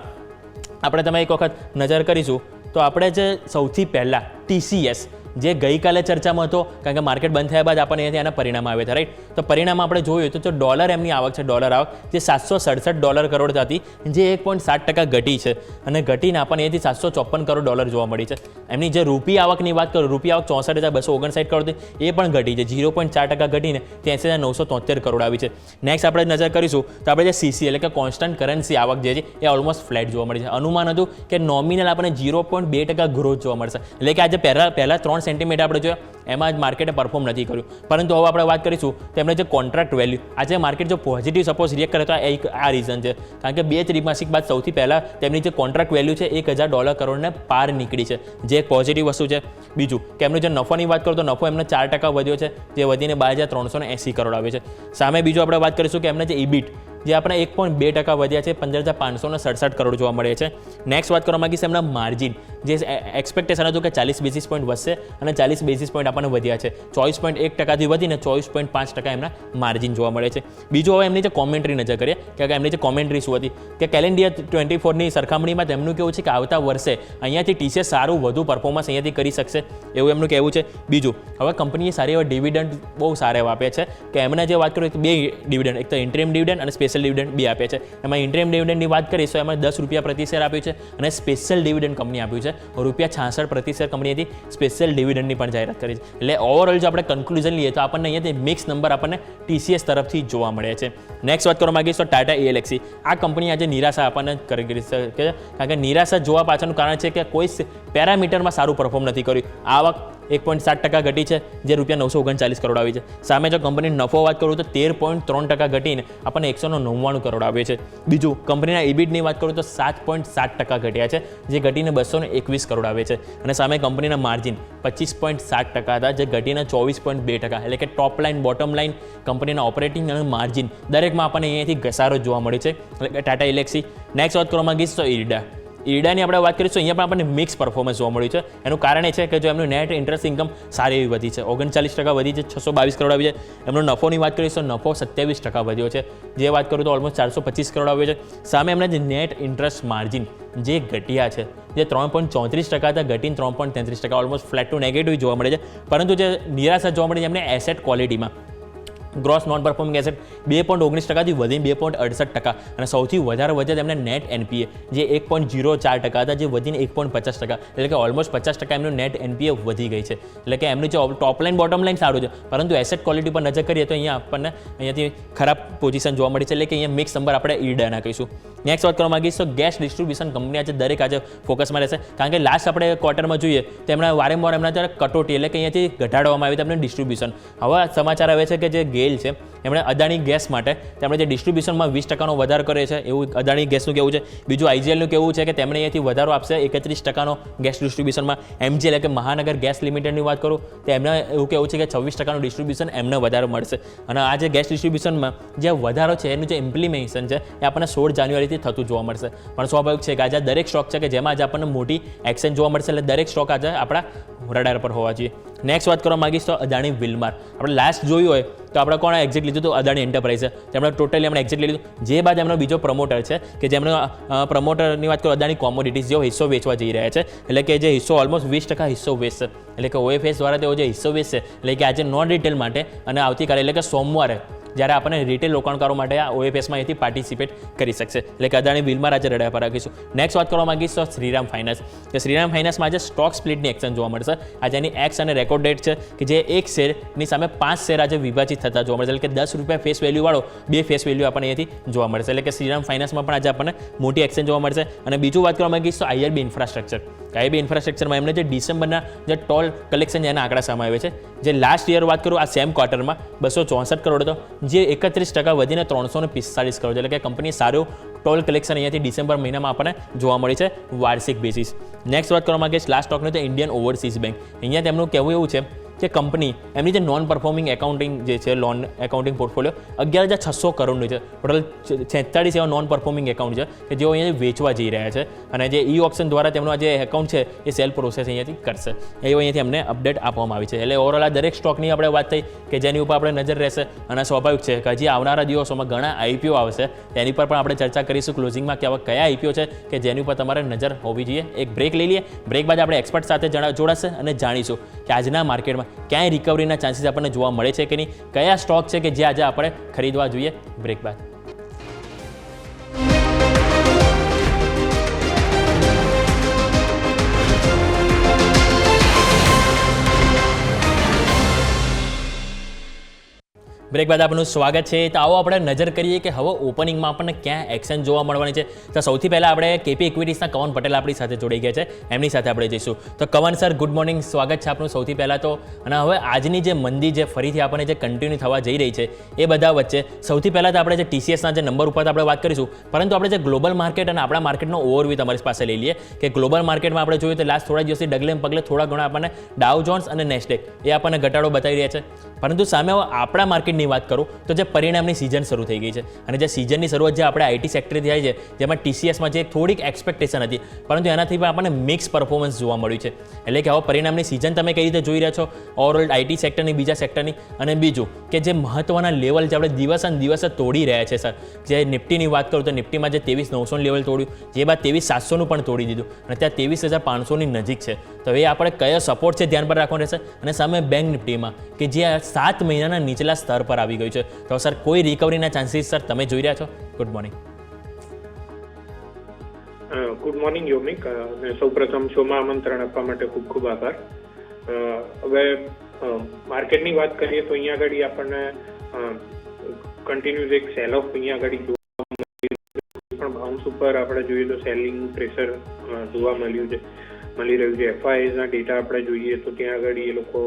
આપણે તમે એક વખત નજર કરીશું તો આપણે જે સૌથી પહેલાં TCS જે ગઈકાલે ચર્ચામાં હતો કારણ કે માર્કેટ બંધ થયા બાદ આપણને અહીંયાથી આના પરિણામ આવ્યા હતા રાઈટ. તો પરિણામ આપણે જોયું તો ડોલર એમની આવક છે ડોલર આવક જે $767 કરોડ હતી જે 1.7% ઘટી છે અને ઘટીને આપણને અહીંયાથી $754 કરોડ જોવા મળી છે. એમની જે રૂપી આવકની વાત કરું રૂપી આવક 64,259 કરોડ હતી એ પણ ઘટી છે 0.4% ઘટીને 83,973 કરોડ આવી છે. નેક્સ્ટ આપણે નજર કરીશું તો આપણે જે CC એટલે કે કોન્સ્ટન્ટ કરન્સી આવક જે છે એ ઓલમોસ્ટ ફ્લેટ જોવા મળી છે. અનુમાન હતું કે નોમિનલ આપણને 0.2% ગ્રોથ જોવા મળશે એટલે કે આજે પહેલા 3 સેન્ટિમીટર આપણે જોયા એમાં જ માર્કેટે પરફોર્મ નથી કર્યું પરંતુ હવે આપણે વાત કરીશું તો એમને જે કોન્ટ્રાક્ટ વેલ્યુ આજે માર્કેટ જો પોઝિટિવ સપોઝ રિએક્ટ કરે તો આ રીઝન છે કારણ કે 2 ત્રિમાસિક બાદ સૌથી પહેલાં તેમની જે કોન્ટ્રાક્ટ વેલ્યુ છે $1,000 કરોડને પાર નીકળી છે જે એક પોઝિટિવ વસ્તુ છે. બીજું કે એમનો જે નફોની વાત કરું તો નફો એમને 4% વધ્યો છે જે વધીને 12,380 કરોડ આવે છે. સામે બીજું આપણે વાત કરીશું કે એમને જે EBIT જે આપણે 1.2% વધ્યા છે, 15,567 કરોડ જોવા મળે છે. નેક્સ્ટ વાત કરવા માંગીશ એમના માર્જિન, જે એક્સપેક્ટેશન હતું કે 40 બેસિસ પોઈન્ટ વધશે અને 40 બેસિસ પોઈન્ટ આપણને વધ્યા છે, 24.1%થી વધીને 24.5% એમના માર્જિન જોવા મળે છે. બીજું હવે એમની જે કોમેન્ટ્રી નજર કરીએ કે એમની જે કોમેન્ટ્રી શું હતી કે કેલેન્ડર યર 24ની સરખામણીમાં તેમનું કેવું છે કે આવતા વર્ષે અહીંયાથી TCS સારું વધુ પરફોર્મન્સ અહીંયાથી કરી શકશે એવું એમનું કહેવું છે. બીજું, હવે કંપનીએ સારી એવા ડિવિડન્ડ બહુ સારા એવા આપ્યા છે કે એમને જે વાત કરીએ તો 2 ડિવિડન્ડ, એક તો ઇન્ટરિમ ડિવિડન્ડ અને સ્પેશિયલ ડિવિડન્ડ 2 આપ્યા છે. એમાં ઇન્ટરિમ ડિવિડન્ડની વાત કરીએ તો એમાં ₹10 પ્રતિ શેર આપ્યું છે અને સ્પેશિયલ ડિવિડન્ડ કંપની આપ્યું છે ₹66 પ્રતિ શેર કંપનીએથી સ્પેશિયલ ડિવિડન્ડની પણ જાહેરાત કરી છે. એટલે ઓવરઓલ જો આપણે કન્ક્લુઝન લઈએ તો આપણને અહીંયાથી મિક્સ નંબર આપણને TCS તરફથી જોવા મળે છે. નેક્સ્ટ વાત કરવા માંગીશ તો ટાટા ELXC. આ કંપની આજે નિરાશા આપણને કરી શકે છે, કારણ કે નિરાશા જોવા પાછળનું કારણ છે કે કોઈ પેરામીટરમાં સારું પરફોર્મ નથી કર્યું. આવક 1.7% ઘટી છે, જે ₹939 કરોડ આવી છે. સામે જો કંપનીનો નફો વાત કરું તો 13.3% ઘટીને આપણને 199 કરોડ આવે છે. બીજું, કંપનીના EBITની વાત કરું તો 7.7% ઘટ્યા છે, જે ઘટીને 221 કરોડ આવે છે. અને સામે કંપનીના માર્જિન 25.7% હતા, જે ઘટીને 24.2%. એટલે કે ટોપ લાઇન, બોટમ લાઇન, કંપનીના ઓપરેટિંગ અને માર્જિન દરેકમાં આપણને અહીંયાથી ઘસારો જોવા મળે છે, એટલે કે ટાટા ELXC. નેક્સ્ટ વાત કરવા માંગીશ તો IRDAI. આપણે વાત કરીશું, અહીંયા પણ આપણને મિક્સ પરફોર્મન્સ જોવા મળ્યું છે. એનું કારણ એ છે કે જો એમનું નેટ ઇન્ટરેસ્ટ ઇન્કમ સારી એવી વધી છે, 39% વધી છે, 622 કરોડ આવી છે. એમનો નફોની વાત કરીશું તો નફો 27% વધ્યો છે, જે વાત કરું તો ઓલમોસ્ટ 425 કરોડ આવ્યો છે. સામે એમના જે નેટ ઇન્ટરેસ્ટ માર્જિન જે ઘટ્યા છે, જે 3.34% હતા, ઘટીને 3.33%, ઓલમોસ્ટ ફ્લેટ ટુ નેગેટિવ જોવા મળે છે. પરંતુ જે નિરાશા જોવા મળે છે એમને એસેટ ક્વોલિટીમાં, ગ્રોસ નોન પરફોર્મિંગ એસેટ 2.19%થી વધીને 2.68%, અને સૌથી વધારે વધ્યા તેમને નેટ NPA, જે 1.04% હતા, જે વધીને 1.50%. એટલે કે ઓલમોસ્ટ 50% એમનું નેટ NPA વધી ગઈ છે. એટલે કે એમનું જે ટોપ લાઇન, બોટમ લાઇન સારું છે, પરંતુ એસેટ ક્વોલિટી પર નજર કરીએ તો અહીંયા આપણને અહીંયાથી ખરાબ પોઝિશન જોવા મળી છે. એટલે કે અહીંયા મિક્સ નંબર આપણે IRDAI કહીશું. નેક્સ્ટ વાત કરવા માંગીશ તો ગેસ ડિસ્ટ્રીબ્યુશન કંપની આજે ફોકસમાં રહેશે, કારણ કે લાસ્ટ આપણે ક્વાર્ટરમાં જોઈએ તો એમના વારંવાર એમના કટોટી, એટલે કે અહીંયાથી ઘટાડવામાં આવી તેમને ડિસ્ટ્રીબ્યુશન. હવે સમાચાર આવે છે કે જે GAIL છે એમણે અદાણી ગેસ માટે તેમણે જે ડિસ્ટ્રીબ્યુશનમાં 20%નો વધારો કર્યો છે, એવું અદાણી ગેસનું કહેવું છે. બીજું IGLનું કહેવું છે કે તેમણે અહીંયાથી વધારો આપશે 31%નો ગેસ ડિસ્ટ્રીબ્યુશનમાં. MG એટલે કે મહાનગર ગેસ લિમિટેડની વાત કરું તો એમને એવું કહેવું છે કે 26%નું ડિસ્ટ્રીબ્યુશન એમને વધારો મળશે. અને આ જે ગેસ ડિસ્ટ્રીબ્યુશનમાં જે વધારો છે એનું જે ઇમ્પ્લિમેશન છે એ આપણને 16 જાન્યુઆરીથી થતું જોવા મળશે. પણ સ્વાભાવિક છે કે આજે દરેક સ્ટોક છે કે જેમાં આજે આપણને મોટી એક્શન જોવા મળશે, એટલે દરેક સ્ટોક આજે આપણા રડાર પર હોવા જોઈએ. નેક્સ્ટ વાત કરવા માંગીશ તો અદાણી વિલમાર. આપણે લાસ્ટ જોયું હોય તો આપણે કોણ એક્ઝિટ લીધું તો અદાણી એન્ટરપ્રાઇઝ છે, તેમણે ટોટલી એમણે એક્ઝિટ લીધું. જે બાદ એમનો બીજો પ્રમોટર છે કે જેમનો પ્રમોટરની વાત કરું અદાણી કોમોડિટીઝ, જેઓ હિસ્સો વેચવા જઈ રહ્યા છે. એટલે કે જે હિસ્સો ઓલમોસ્ટ 20% હિસ્સો વેચશે. એટલે કે OFS દ્વારા તેઓ જે હિસ્સો વેચશે, એટલે કે આજે નોન રિટેલ માટે અને આવતીકાલે એટલે કે સોમવારે જ્યારે આપણને રિટેલ રોકાણકારો માટે આ OFSમાં અહીંથી પાર્ટિસિપેટ કરી શકશે. એટલે કે અદાણી વિલમાર આજે રડા પર રાખીશું. નેક્સ્ટ વાત કરવા માંગીશ તો શ્રીરામ ફાઇનાન્સ. કે શ્રીરામ ફાઇનાન્સમાં આજે સ્ટોક સ્પ્લિટની એક્શન જોવા મળશે. આજે એની એક્સ અને રેકોર્ડ ડેટ છે કે જે એક શેરની સામે 5 શેર આજે વિભાજિત થતા જોવા મળશે. એટલે કે ₹10 ફેસ વેલ્યુ વાળો 2 ફેસ વેલ્યુ આપણને અહીંયાથી જોવા મળશે. એટલે કે શ્રીરામ ફાઇનાન્સમાં પણ આજે આપણને મોટી એક્શન જોવા મળશે. અને બીજું વાત કરવા માંગીશ તો IRB ઇન્ફ્રાસ્ટ્રક્ચર. IRB ઇન્ફ્રાસ્ટ્રક્ચરમાં એમને જે ડિસેમ્બરના જે ટોલ કલેક્શન એના આંકડા સામે આવે છે, જે લાસ્ટ યર વાત કરું આ સેમ ક્વાર્ટરમાં 264 કરોડ હતો, જે 31% વધીને 345 કરોડ. એટલે કે કંપની સારું ટોલ કલેક્શન અહીંયાથી ડિસેમ્બર મહિનામાં આપણને જોવા મળી છે વાર્ષિક બેસિસ. નેક્સ્ટ વાત કરવા માંગીશ લાસ્ટ સ્ટોકનું તો ઇન્ડિયન ઓવરસીઝ બેંક. અહીંયા તેમનું કહેવું એવું છે કે કંપની એમની જે નોન પરફોર્મિંગ એકાઉન્ટિંગ જે છે લોન એકાઉન્ટિંગ પોર્ટફોલિયો 11,600 કરોડનું છે. ટોટલ 46 એવા નોન પરફોર્મિંગ એકાઉન્ટ છે કે જેઓ અહીંયા વેચવા જઈ રહ્યા છે, અને જે ઓપ્શન દ્વારા તેમનું આ જે એકાઉન્ટ છે એ સેલ પ્રોસેસ અહીંયાથી કરશે. એવું અહીંયાથી અમને અપડેટ આપવામાં આવી છે. એટલે ઓવરઓલ આ દરેક સ્ટોકની આપણે વાત થઈ કે જેની ઉપર આપણે નજર રહેશે. અને સ્વાભાવિક છે કે હજી આવનારા દિવસોમાં ઘણા IPO આવશે, તેની પર પણ આપણે ચર્ચા કરીશું ક્લોઝિંગમાં કે કયા IPO છે કે જેની ઉપર તમારે નજર હોવી જોઈએ. એક બ્રેક લઈ લઈએ, બ્રેક બાદ આપણે એક્સપર્ટ સાથે જોડાશે અને જાણીશું કે આજના માર્કેટમાં ક્યાંય રિકવરીના ચાન્સીસ આપણને જોવા મળે છે કે નહીં, કયા સ્ટોક છે કે જે આજે આપણે ખરીદવા જોઈએ. બ્રેક બાદ બ્રેક બાદ આપનું સ્વાગત છે. તો આવો આપણે નજર કરીએ કે હવે ઓપનિંગમાં આપણને ક્યાં એક્શન જોવા મળવાની છે. તો સૌથી પહેલાં આપણે KP ઇક્વિટીઝના કવન પટેલ આપણી સાથે જોડાઈ ગયા છે, એમની સાથે આપણે જઈશું. તો કવન સર, ગુડ મોર્નિંગ, સ્વાગત છે આપનું સૌથી પહેલાં તો. અને હવે આજની જે મંદી જે ફરીથી આપણને જે કન્ટિન્યુ થવા જઈ રહી છે એ બધા વચ્ચે સૌથી પહેલાં તો આપણે જે TCSના જે નંબર ઉપર આપણે વાત કરીશું, પરંતુ આપણે જે ગ્લોબલ માર્કેટ અને આપણા માર્કેટનો ઓવરવ્યૂ તમારી પાસે લઈ લઈએ કે ગ્લોબલ માર્કેટમાં આપણે જોઈએ તો લાસ્ટ થોડા દિવસથી ડગલે પગલે થોડા ઘણા આપણને ડાઉ જોન્સ અને નેસ્ડેક એ આપણને ઘટાડો બતાવી રહ્યા છે. પરંતુ સામે આપણા માર્કેટની નિફ્ટીની વાત કરું તો જે પરિણામની સિઝન શરૂ થઈ ગઈ છે અને જે સિઝનની શરૂઆત જે આપણે આઈટી સેક્ટરથી થાય છે જેમાં ટીસીએસમાં જે થોડીક એક્સપેક્ટેશન હતી પરંતુ એનાથી પણ આપણને મિક્સ પરફોર્મન્સ જોવા મળ્યું છે. એટલે કે હવે પરિણામની સિઝન તમે કઈ રીતે જોઈ રહ્યા છો ઓવરઓલ આઈટી સેક્ટરની, બીજા સેક્ટરની, અને બીજું કે જે મહત્ત્વના લેવલ જે આપણે દિવસે દિવસે તોડી રહ્યા છે સર. જે નિફ્ટીની વાત કરું તો નિફ્ટીમાં જે 23,900 લેવલ તોડ્યું, જે બાદ 23,700નું પણ તોડી દીધું અને ત્યાં 23,500ની નજીક છે. તો એ આપણે કયો સપોર્ટ છે ધ્યાન પર રાખવાનું રહેશે. અને સામે બેંક નિફ્ટીમાં કે જે 7 મહિનાના નીચલા સ્તર પર આવી ગયું છે. તો સર કોઈ રિકવરીના ચાન્સીસ સર તમે જોઈ રહ્યા છો? Good morning.
Good morning Yomik. સૌપ્રથમ શોમાં આમંત્રણ આપવા માટે ખૂબ ખૂબ આભાર. હવે માર્કેટની વાત કરીએ તો અહીંયા આગળ આપણને કન્ટિન્યુઅસ એક સેલ ઓફ અહીંયા આગળ જોવા મળ્યું પણ બાઉન્સ ઉપર આપણે જોઈએ તો સેલિંગ પ્રેશર જોવા મળી રહ્યું છે. એફઆઈઆઈના ડેટા આપણે જોઈએ તો ત્યાં આગળ એ લોકો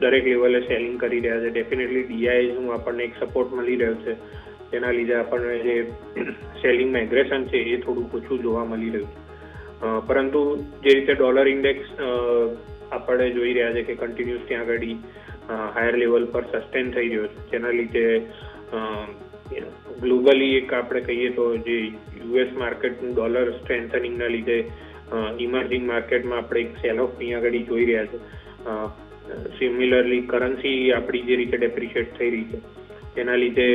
દરેક લેવલે સેલિંગ કરી રહ્યા છે. ડેફિનેટલી ડીઆઈનું આપણને એક સપોર્ટ મળી રહ્યો છે, જેના લીધે આપણને જે સેલિંગમાં એગ્રેશન છે એ થોડુંક ઓછું જોવા મળી રહ્યું છે. પરંતુ જે રીતે ડોલર ઇન્ડેક્સ આપણે જોઈ રહ્યા છે કે કન્ટિન્યુઅસ ત્યાં આગળ હાયર લેવલ પર સસ્ટેન થઈ રહ્યો છે, જેના લીધે ગ્લોબલી એક આપણે કહીએ તો જે યુએસ માર્કેટનું ડોલર સ્ટ્રેન્થનિંગના લીધે ઇમર્જિંગ માર્કેટમાં આપણે એક સેલ ઓફ અહીંયા આગળ જોઈ રહ્યા છે. સિમિલરલી કરન્સી આપણી જે રીતે ડેપ્રિશિએટ થઈ રહી છે તેના લીધે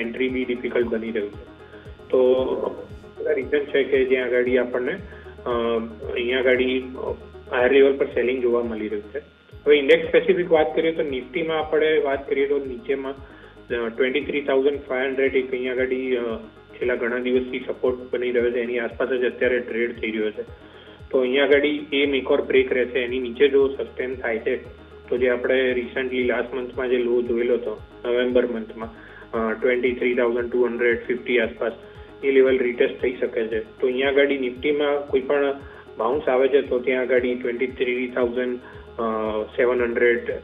એન્ટ્રી બી ડિફિકલ્ટ બની રહ્યું છે. તો રીઝન છે કે જ્યાં આગળ આપણને અહીંયા આગળ હાયર લેવલ પર સેલિંગ જોવા મળી રહ્યું છે. હવે ઇન્ડેક્સ સ્પેસિફિક વાત કરીએ તો નિફ્ટીમાં આપણે વાત કરીએ તો નીચેમાં 23,500 એક અહીંયા આગળ છેલ્લા ઘણા દિવસથી સપોર્ટ બની રહ્યો છે. એની આસપાસ જ અત્યારે ટ્રેડ થઈ રહ્યો છે. તો અહીંયા આગળ એ મેક ઓર બ્રેક રહેશે. એની નીચે જો સસ્ટેન થાય છે તો જે આપણે રિસન્ટલી લાસ્ટ મંથમાં જે લો જોયેલો હતો નવેમ્બર મંથમાં 23,250 આસપાસ એ લેવલ રિટેસ્ટ થઈ શકે છે. તો અહીંયા આગળ નિફ્ટીમાં કોઈ પણ બાઉન્સ આવે છે તો ત્યાં આગળ 23,700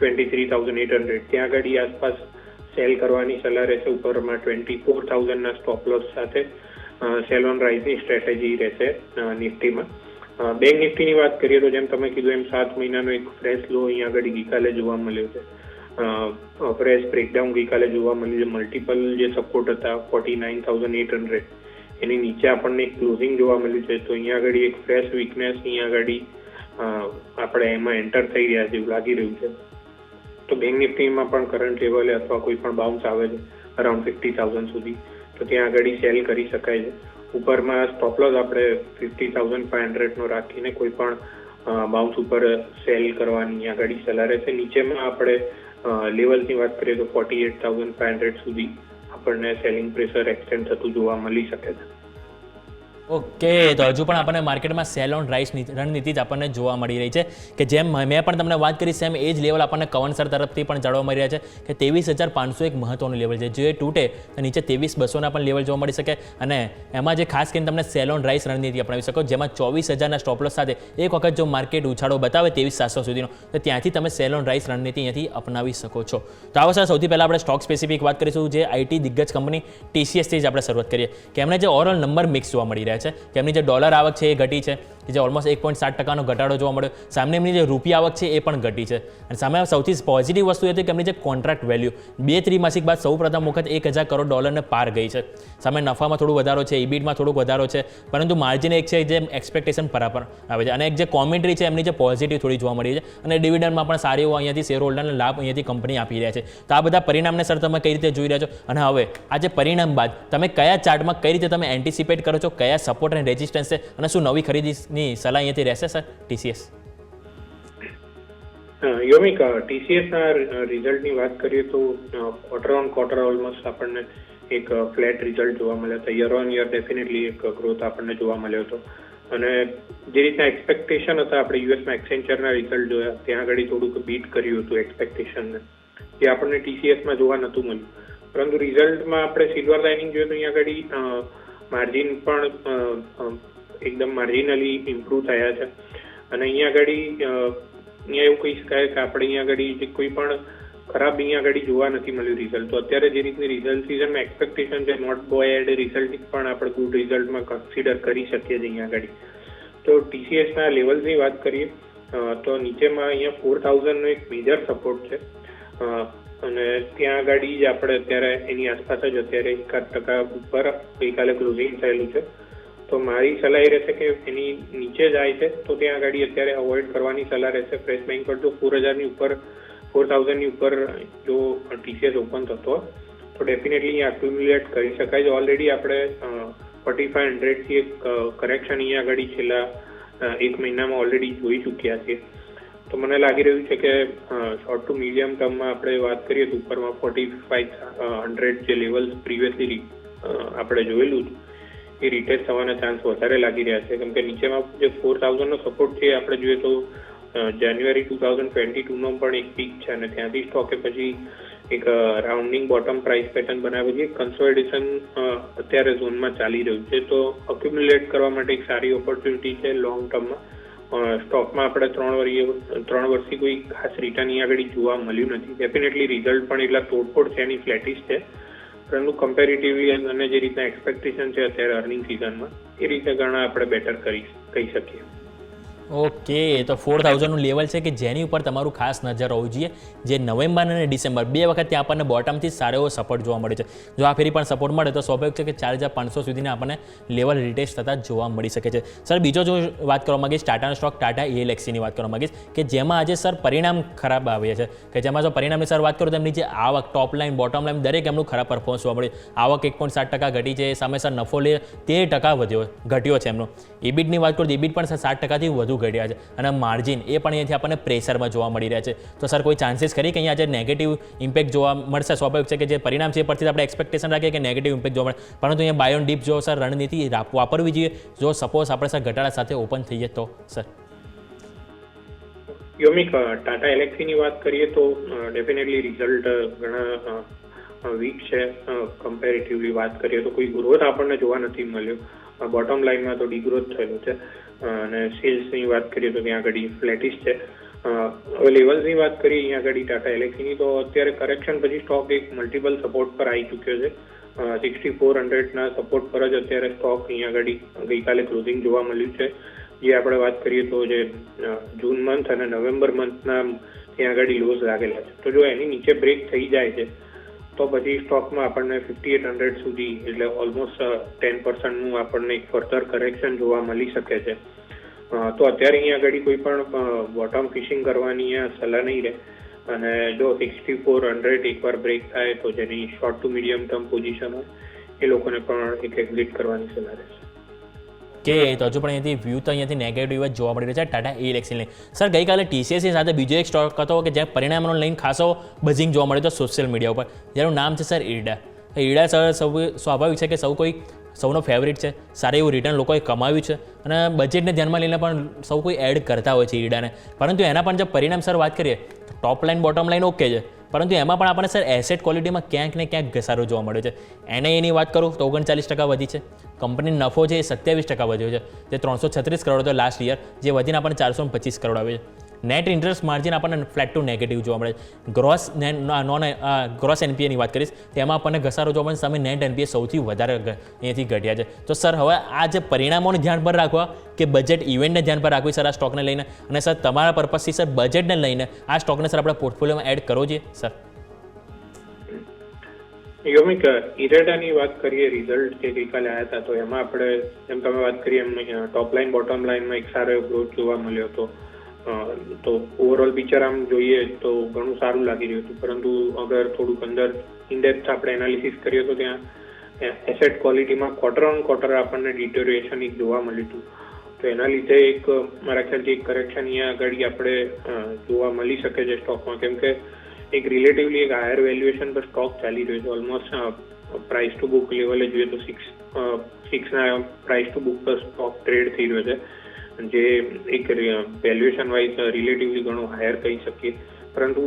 23,800 ત્યાં આગળ આસપાસ સેલ કરવાની સલાહ રહેશે. ઉપરમાં 24,000ના સ્ટોપ લોસ સાથે સેલ ઓન રાઇઝની સ્ટ્રેટેજી રહેશે નિફ્ટીમાં. બેંક નિફ્ટીની વાત કરીએ તો જેમ તમે કીધું એમ 7 મહિનાનો એક ફ્રેશ લો અહીંયા આગળ ગઈકાલે જોવા મળ્યો છે. ફ્રેશ બ્રેકડાઉન ગઈકાલે જોવા મળ્યું છે. મલ્ટિપલ જે સપોર્ટ હતા 49,800 એની નીચે આપણને એક ક્લોઝિંગ જોવા મળ્યું છે. તો અહીંયા આગળ એક ફ્રેશ વીકનેસ અહીંયા આગળ આપણે એમાં એન્ટર થઈ રહ્યા છે એવું લાગી રહ્યું છે. તો બેંક નિફ્ટીમાં પણ કરંટ લેવલે અથવા કોઈ પણ બાઉન્સ આવે છે અરાઉન્ડ 50,000 સુધી તો ત્યાં આગળ સેલ કરી શકાય છે. ઉપરમાં સ્ટોપ લોસ આપણે 50,500 નો રાખીને કોઈ પણ બાઉન્સ ઉપર સેલ કરવાની આગળ સલાહ રહેશે. નીચેમાં આપણે લેવલ્સની વાત કરીએ તો 48,500 સુધી આપણને સેલિંગ પ્રેશર એક્સટેન્ડ થતું જોવા મળી શકે છે.
ઓકે, તો હજુ પણ આપણને માર્કેટમાં સેલ ઓન રાઇઝ રણનીતિ જ આપણને જોવા મળી રહી છે કે જેમ મેં પણ તમને વાત કરી સેમ એ જ લેવલ આપણને કવન સર તરફથી પણ જાણવા મળી રહ્યા છે કે 23,500 એક મહત્વનું લેવલ છે. જે તૂટે તો નીચે 23,200ના પણ લેવલ જોવા મળી શકે. અને એમાં જે ખાસ કરીને તમને સેલ ઓન રાઇઝ રણનીતિ અપનાવી શકો જેમાં 24,000ના સ્ટોપ લોસ સાથે એક વખત જો માર્કેટ ઉછાળો બતાવે 23,700 સુધીનો તો ત્યાંથી તમે સેલ ઓન રાઇઝ રણનીતિ અહીંયાથી અપનાવી શકો છો. તો આવો સર સૌથી પહેલાં આપણે સ્ટોક સ્પેસિફિક વાત કરીશું. જે આઈટી દિગ્ગજ કંપની ટીસીએસથી જ આપણે શરૂઆત કરીએ કે એમને જે ઓવરઓલ નંબર મિક્સ જોવા મળી રહ્યા છે કે એમની જે ડોલર આવક છે એ ઘટી છે કે જે ઓલમોસ્ટ 1.7% ઘટાડો જોવા મળ્યો. સામે એમની જે રૂપિયા આવક છે એ પણ ઘટી છે. અને સામે સૌથી પોઝિટિવ વસ્તુ એ હતી કે એમની જે કોન્ટ્રાક્ટ વેલ્યુ 2 ત્રિમાસિક બાદ સૌ પ્રથમ વખત 1,000 કરોડ ડોલરને પાર ગઈ છે. સામે નફામાં થોડું વધારો છે, ઇબીટમાં થોડુંક વધારો છે, પરંતુ માર્જિન એક છે જે એક્સપેક્ટેશન બરાબર આવે છે. અને એક જે કોમેન્ટ્રી છે એમની જે પોઝિટિવ થોડી જોવા મળી છે અને ડિવિડન્ડમાં પણ સારી એવો અહીંયાથી શેર હોલ્ડરને લાભ અહીંયાથી કંપની આપી રહ્યા છે. તો આ બધા પરિણામને સર તમે કઈ રીતે જોઈ રહ્યા છો અને હવે આ જે પરિણામ બાદ તમે કયા ચાર્ટમાં કઈ રીતે તમે એન્ટિસિપેટ કરો છો, કયા સપોર્ટ અને રેઝિસ્ટન્સ છે અને શું નવી ખરીદીની સલાહ અહીંયાથી રહેશે સર ટીસીએસ?
યોમિક, ટીસીએસના રિઝલ્ટની વાત કરીએ તો ક્વાર્ટર ઓન ક્વાર્ટર ઓલમોસ્ટ આપણને એક ફ્લેટ રિઝલ્ટ જોવા મળ્યો હતો. યર ઓન યર ડેફિનેટલી એક ગ્રોથ આપણને જોવા મળ્યો હતો. અને જે રીતના એક્સપેક્ટેશન હતા આપણે યુએસમાં એક્સેન્ચરના રિઝલ્ટ જોયા ત્યાં આગળ થોડુંક બીટ કર્યું હતું એક્સપેક્ટેશનને, જે આપણને ટીસીએસમાં જોવા નહોતું મળ્યું. પરંતુ રિઝલ્ટમાં આપણે સિલ્વર લાઇનિંગ જોઈએ તો અહીંયા આગળ માર્જિન પણ એકદમ માર્જિનલી ઇમ્પ્રૂવ થયા છે. અને અહીંયા આગળ અહીંયા એવું કહી શકાય કે આપણે અહીંયા આગળ કોઈ પણ ખરાબ અહીંયા આગળ જોવા નથી મળ્યું રિઝલ્ટ. તો અત્યારે જે રીતની રિઝલ્ટ સિઝનમાં એક્સપેક્ટેશન છે નોટ બોયડ રિઝલ્ટ પણ આપણે ગુડ રિઝલ્ટમાં કન્સિડર કરી શકીએ છીએ અહીંયા આગળ. તો ટીસીએસના લેવલ્સની વાત કરીએ તો નીચેમાં અહીંયા 4,000નો એક મેજર સપોર્ટ છે. અને ત્યાં આગળ જ આપણે અત્યારે એની આસપાસ જ અત્યારે 1% ઉપર ગઈકાલે ક્લોઝિંગ થયેલું છે. તો મારી સલાહ એ રહેશે કે એની નીચે જાય છે તો ત્યાં આગળ અત્યારે અવોઇડ કરવાની સલાહ રહેશે. ફ્રેશ બેંક પર જો 4,000 ઉપર 4,000 ઉપર જો TCS ઓપન થતો તો ડેફિનેટલી એક્યુમ્યુલેટ કરી શકાય છે. ઓલરેડી આપણે 4,500 થી એક કરેક્શન અહીંયા આગળ છેલ્લા 1 મહિનામાં ઓલરેડી જોઈ ચૂક્યા છીએ. તો મને લાગી રહ્યું છે કે શોર્ટ ટુ મીડિયમ ટર્મમાં આપણે વાત કરીએ તો ઉપરમાં 4,500 જે લેવલ પ્રીવિયસલી આપણે જોયેલું એ રિટેસ્ટ થવાના ચાન્સ વધારે લાગી રહ્યા છે. કેમ કે નીચેમાં જે 4,000નો સપોર્ટ છે આપણે જોઈએ તો જાન્યુઆરી 2022નો પણ એક પીક છે અને ત્યાંથી સ્ટોકે પછી એક રાઉન્ડિંગ બોટમ પ્રાઇસ પેટર્ન બનાવી છે. કન્સોલિડેશન અત્યારે ઝોનમાં ચાલી રહ્યું છે. તો અક્યુમ્યુલેટ કરવા માટે એક સારી ઓપોર્ચ્યુનિટી છે લોંગ ટર્મમાં. સ્ટોકમાં આપણે 3 વર્ષથી કોઈ ખાસ રિટર્ન અહીં આગળ જોવા મળ્યું નથી. ડેફિનેટલી રિઝલ્ટ પણ એટલા તોડફોડ છે, એની ફ્લેટિશ છે, પરંતુ કમ્પેરેટિવલી અને જે રીતના એક્સપેક્ટેશન છે અત્યારે અર્નિંગ સિઝનમાં એ રીતે ઘણા આપણે બેટર કહી શકીએ.
ઓકે, તો 4,000નું લેવલ છે કે જેની ઉપર તમારું ખાસ નજર હોવું જોઈએ. જે નવેમ્બર અને ડિસેમ્બર 2 વખત ત્યાં આપણને બોટમથી સારો એવો સપોર્ટ જોવા મળે છે. જો આ ફેરી પણ સપોર્ટ મળે તો સ્વાભાવિક છે કે 4,500 સુધીને આપણને લેવલ રિટેસ્ટ થતા જોવા મળી શકે છે. સર, બીજો જો વાત કરવા માંગીશ ટાટાનો સ્ટોક ટાટા ELXCની વાત કરવા માંગીશ કે જેમાં આજે સર પરિણામ ખરાબ આવ્યા છે કે જેમાં જો પરિણામની સર વાત કરું તો એમની જે આવક, ટોપ લાઇન, બોટમ લાઇન દરેક એમનું ખરાબ પરફોર્મન્સ જોવા મળ્યું. આવક 1.7% ઘટી છે, સામે સર નફો 13% ઘટ્યો છે એમનો. EBITની વાત કરું તો EBIT પણ સર 7%થી વધુ ઘટ્યા છે અને માર્જિન એ પણ અહીંયાથી આપણને પ્રેશરમાં જોવા મળી રહ્યા છે. તો સર કોઈ ચાન્સીસ ખરી કે અહીંયા જે નેગેટિવ ઇમ્પેક્ટ જોવા મળશે? સ્વાભાવિક છે કે જે પરિણામ છે એ પરથી આપણે એક્સપેક્ટેશન રાખીએ કે નેગેટિવ ઇમ્પેક્ટ જોવા મળે, પરંતુ અહીંયા બાય ઓન ડીપ જો સર રણનીતિ વાપરવી જોઈએ જો સપોઝ આપણે સર ઘટાડા સાથે ઓપન થઈએ તો? સર
યોમિક, ટાટા એલેક્સીની વાત કરીએ તો ડેફિનેટલી રિઝલ્ટ ઘણા વીક છે. કમ્પેરેટિવલી વાત કરીએ તો કોઈ ગ્રોથ આપણને જોવા નથી મળ્યો. બોટમ લાઇનમાં તો ડીગ્રોથ થયેલો છે અને સેલ્સની વાત કરીએ તો ત્યાં આગળ ફ્લેટિશ છે. હવે લેવલ્સની વાત કરીએ અહીંયા આગળ ટાટા એલેક્સીની તો અત્યારે કરેક્શન પછી સ્ટોક એક મલ્ટિપલ સપોર્ટ પર આવી ચૂક્યો છે. 6,400ના સપોર્ટ પર જ અત્યારે સ્ટોક અહીંયા આગળ ગઈકાલે ક્લોઝિંગ જોવા મળ્યું છે. જે આપણે વાત કરીએ તો જે જૂન મંથ અને નવેમ્બર મંથના ત્યાં આગળ લોઝ લાગેલા છે. તો જો એની નીચે બ્રેક થઈ જાય છે તો પછી સ્ટોકમાં આપણને 5,800 સુધી એટલે ઓલમોસ્ટ 10%નું આપણને એક ફર્ધર કરેક્શન જોવા મળી શકે છે. તો અત્યારે અહીંયા આગળ કોઈ પણ બોટમ ફિશિંગ કરવાની સલાહ નહીં રહે અને જો 6,400 એકવાર બ્રેક થાય તો જેની short to medium term position હોય એ લોકોને પણ એક એક્ઝિટ કરવાની સલાહ રહેશે.
કે તો હજુ પણ અહીંયાથી વ્યૂ તો અહીંયાથી નેગેટિવ જ જોવા મળી રહ્યો છે ટાટા ELXCને. સર, ગઈકાલે TCS સાથે બીજો એક સ્ટોક હતો કે જ્યાં પરિણામનો લઈને ખાસો બઝિંગ જોવા મળ્યો હતો સોશિયલ મીડિયા ઉપર, જેનું નામ છે સર IRDA. IRDA સર સ્વાભાવિક છે કે સૌનો ફેવરિટ છે. સારું એવું રિટર્ન લોકોએ કમાવ્યું છે અને બજેટને ધ્યાનમાં લઈને પણ સૌ કોઈ એડ કરતા હોય છે IRDAને. પરંતુ એના પણ જો પરિણામ સર વાત કરીએ તો ટોપ લાઇન, બોટમ લાઇન ઓકે છે, પરંતુ એમાં પણ આપણને સર એસેટ ક્વોલિટીમાં ક્યાંક ને ક્યાંક ઘસારો જોવા મળ્યો છે. એની વાત કરું તો 39% વધી છે. કંપની નફો છે એ 27% વધ્યો છે, જે 336 કરોડ હતો લાસ્ટ યર, જે વધીને આપણને 425 કરોડ આવે છે. નેટ ઇન્ટરેસ્ટ માર્જિન આપણને ફ્લેટ ટુ નેગેટિવ જોવા મળે છે. ગ્રોસ NPAની વાત કરીશ તેમાં આપણને ઘસારો જોવા મળે, સામે નેટ NPA સૌથી વધારે અહીંયાથી ઘટ્યા છે. તો સર હવે આ જે પરિણામોને ધ્યાન પર રાખવા કે બજેટ ઇવેન્ટને ધ્યાન પર રાખવી સર આ સ્ટોકને લઈને, અને સર તમારા પર્પઝથી સર બજેટને લઈને આ સ્ટોકને સર આપણા પોર્ટફોલિયોમાં એડ કરવો જોઈએ સર?
યોમિક, IRDAની વાત કરીએ, રિઝલ્ટ જે ગઈકાલે આવ્યા હતા તો એમાં આપણે જેમ તમે વાત કરી એમ ટોપ લાઇન, બોટમ લાઇનમાં એક સારો એવો ગ્રોથ જોવા મળ્યો હતો. તો ઓવરઓલ પિક્ચર આમ જોઈએ તો ઘણું સારું લાગી રહ્યું હતું, પરંતુ અગર થોડુંક અંદર ઇનડેપ્થ આપણે એનાલિસિસ કરીએ તો ત્યાં એસેટ ક્વોલિટીમાં ક્વાર્ટર ઓન ક્વાર્ટર આપણને ડિટોરિએશન એક જોવા મળ્યું હતું. તો એના લીધે એક મારા ખ્યાલથી એક કરેક્શન અહીંયા આગળ આપણે જોવા મળી શકે છે સ્ટોકમાં, કેમ કે એક રિલેટિવલી એક હાયર વેલ્યુએશન પર સ્ટોક ચાલી રહ્યો છે. ઓલમોસ્ટ પ્રાઇસ ટુ બુક લેવલે જોઈએ તો 6ના પ્રાઇસ ટુ બુક પર સ્ટોક ટ્રેડ થઈ રહ્યો છે, જે એક વેલ્યુએશન વાઇઝ રિલેટિવલી ઘણું હાયર કહી શકીએ. પરંતુ